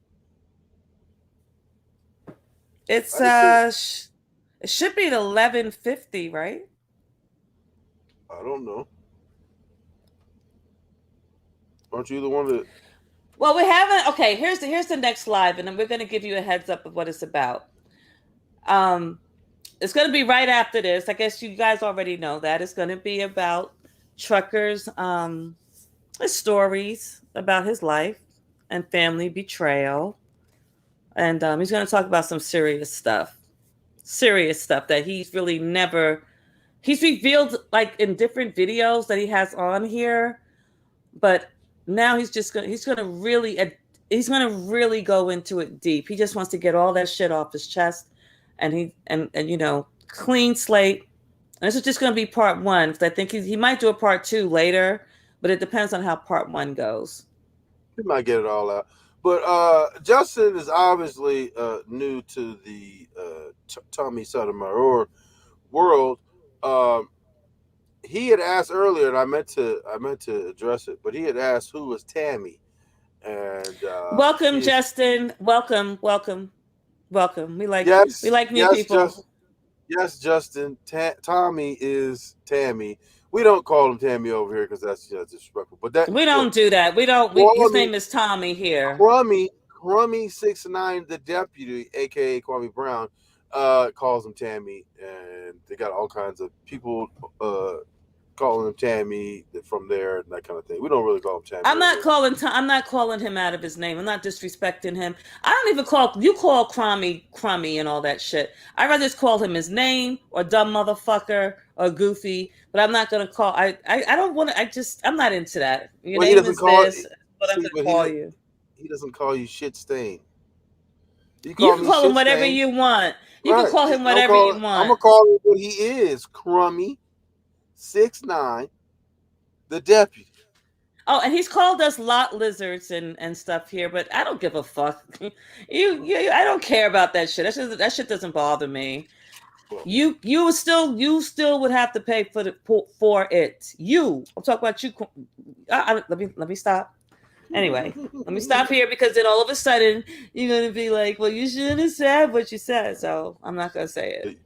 It's I didn't say it should be at 11:50, right? I don't know. Aren't you the one that? Well, we haven't. Okay, here's the next live, and then we're gonna give you a heads up of what it's about. Um, it's gonna be right after this. I guess you guys already know that it's gonna be about Trucker's his stories about his life and family betrayal, and he's gonna talk about some serious stuff. serious stuff that he's really never. He's revealed like in different videos that he has on here, but now he's gonna really go into it deep. He just wants to get all that shit off his chest, and clean slate. And this is just gonna be part one because I think he might do a part two later, but it depends on how part one goes. He might get it all out. But Justin is obviously new to the Tommy Sotomayor world. He had asked earlier, and I meant to address it, but he had asked who was Tammy. And welcome, Justin. Welcome. We like new people. Yes, Justin. Tommy is Tammy. We don't call him Tammy over here because that's disrespectful. But we don't do that. We don't. His name is Tommy here. Crummy 69, the deputy, aka Kwame Brown, calls him Tammy, and they got all kinds of people calling him Tammy from there and that kind of thing. We don't really call him Tammy. I'm not calling him out of his name. I'm not disrespecting him. I don't even call Crummy and all that shit. I'd rather just call him his name or dumb motherfucker or goofy. But I'm not gonna call. I don't want to. I'm not into that. Your name is this, but I'm gonna call you. He doesn't call you shit stain. You can call him whatever you want. You can call him whatever you want. I'm gonna call him what he is, Crummy 69, the deputy. Oh, and he's called us lot lizards and stuff here, but I don't give a fuck. I don't care about that shit. That shit doesn't bother me. Well, you still would have to pay for it. I'm talking about you. Let me stop. Anyway, let me stop here because then all of a sudden you're gonna be like, well, you shouldn't have said what you said, so I'm not gonna say it.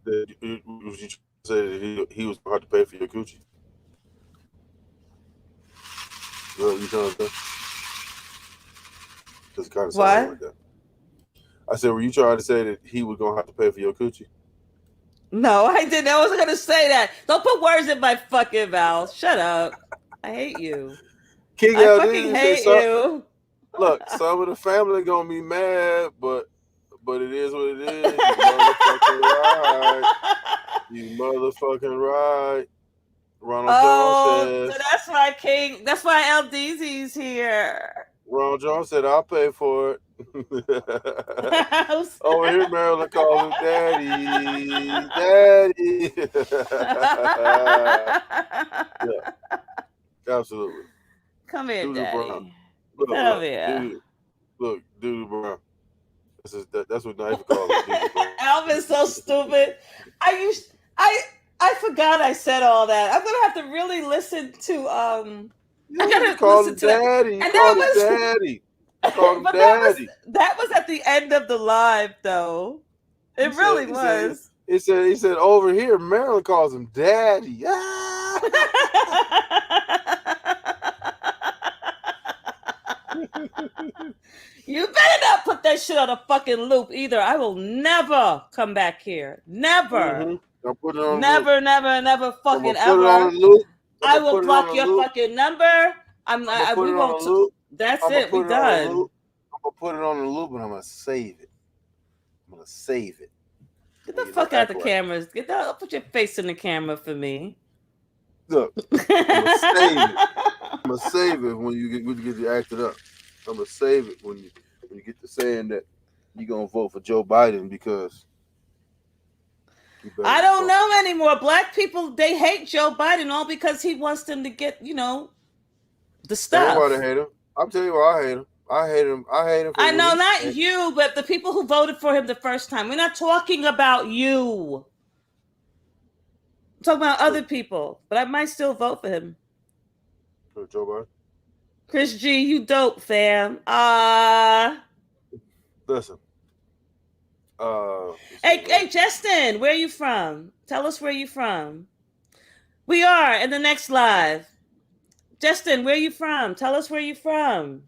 Was you say that he was hard to pay for your coochie? You trying to say? Just kind of sound like that. I said, were you trying to say that he was gonna have to pay for your coochie? No, I didn't. I wasn't gonna say that. Don't put words in my fucking mouth. Shut up. I hate you. I fucking hate you. Look, some of the family gonna be mad, but it is what it is. You motherfucking right. Ronald Jones says. So that's why King. That's why LDZ's here. Ronald Jones said, "I'll pay for it." Over here, Marilyn calls him Daddy. Yeah, absolutely. Come here, Doodle Daddy. Brown. Come here. Look, Doodle Brown. That's what Knife calls it. Alvin's so stupid. I forgot I said all that. I'm gonna have to really listen to I gotta listen to Daddy. And call him Daddy. Call him Daddy. That was at the end of the live, though. It really was. He said over here, Marilyn calls him Daddy. You better not put that shit on a fucking loop either. I will never come back here. Never. Mm-hmm. Put it on never fucking ever. I will block your fucking number. We won't. That's it. We done. I'm gonna put it on the loop and I'm gonna save it. Get the fuck out of the cameras. Put your face in the camera for me. Look, I'm gonna save it when you get acted up. I'm gonna save it when you get to saying that you're gonna vote for Joe Biden because I don't know anymore. Black people, they hate Joe Biden all because he wants them to get, the stuff. That's why they hate him. I'm telling you why I hate him. I hate him. I know, not you, but the people who voted for him the first time. We're not talking about you. I'm talking about other people, but I might still vote for him. For Joe Biden? Chris G, you dope, fam. Listen. Hey, Justin, where are you from? Tell us where you're from. We are in the next live. Justin, where are you from? Tell us where you're from.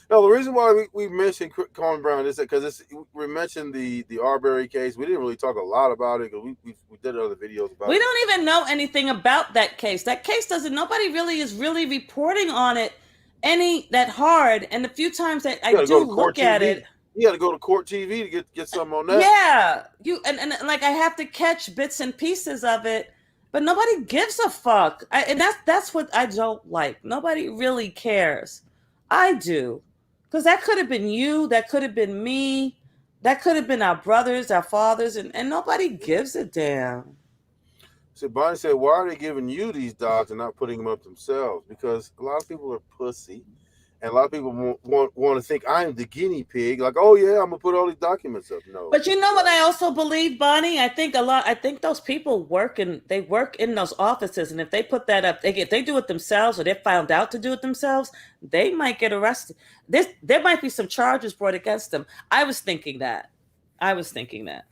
No, the reason why we mentioned Colin Brown is that because we mentioned the Arbery case. We didn't really talk a lot about it because we did other videos about it. We don't even know anything about that case. That case nobody really is really reporting on it that hard. And the few times that I do look at it. You got to go to court TV to get something on that. Yeah, and like I have to catch bits and pieces of it, but nobody gives a fuck. And that's what I don't like. Nobody really cares. I do, because that could have been you. That could have been me. That could have been our brothers, our fathers, and nobody gives a damn. So Bonnie said, "Why are they giving you these dogs and not putting them up themselves? Because a lot of people are pussy, and a lot of people want to think I'm the guinea pig. Like, oh yeah, I'm gonna put all these documents up. No, But you know what right? I also believe, Bonnie? I think a lot. I think those people work in those offices, and if they put that up, if they do it themselves, or they're found out to do it themselves, they might get arrested. There might be some charges brought against them. I was thinking that. I was thinking that.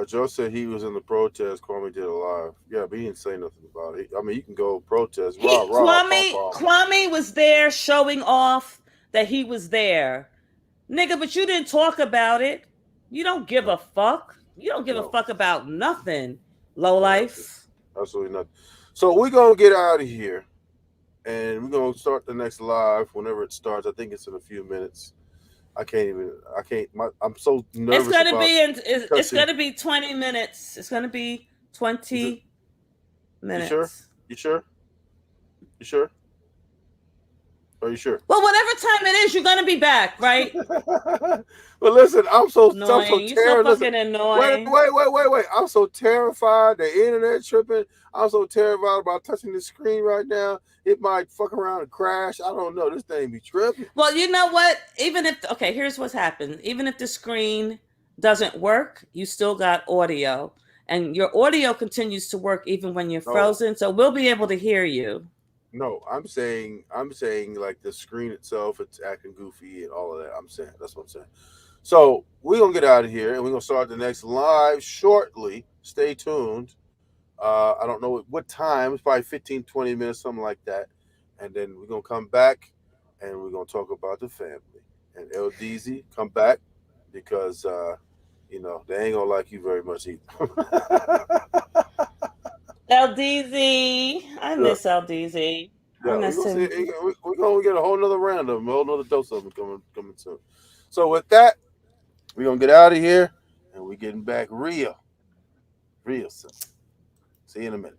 Joe said he was in the protest. Kwame did a live. Yeah, but he didn't say nothing about it. I mean, you can go protest, rah rah, pom pom. Kwame was there showing off that he was there, nigga. But you didn't talk about it. You don't give No, a fuck. You don't give a no, fuck about nothing. Low no, nothing. life. Absolutely nothing. So we're gonna get out of here, and we're gonna start the next live whenever it starts. I think it's in a few minutes. I can't even. I can't. I'm so It's nervous gonna about be it's touching. gonna be 20 minutes. It's gonna be Is it? 20 You sure? minutes. You sure? You sure? Are you sure? Well, whatever time it is, you're gonna be back, right? But listen, I'm so Annoying. You're so terrified. Listen, fucking wait, annoying. wait, wait, wait, wait. I'm so terrified. The internet tripping. I'm so terrified about touching the screen right now. It might fuck around and crash. I don't know. This thing be tripping. Well, you know what? Even if okay, here's what's happened. Even if the screen doesn't work, you still got audio. And your audio continues to work even when you're No, frozen. So we'll be able to hear you. no. I'm saying like the screen itself, it's acting goofy and all of that. I'm saying that's what I'm saying. So we're gonna get out of here and we're gonna start the next live shortly. Stay tuned. I don't know what time. It's probably 15, 20 minutes, something like that. And then we're going to come back and we're going to talk about the family. And LDZ, come back because, they ain't going to like you very much either. LDZ. I Yeah, miss LDZ. I yeah. We're miss going to see. him. We're going to get a whole nother round of them, a whole nother dose of them coming soon. So with that, we're going to get out of here and we're getting back real soon. See you in a minute.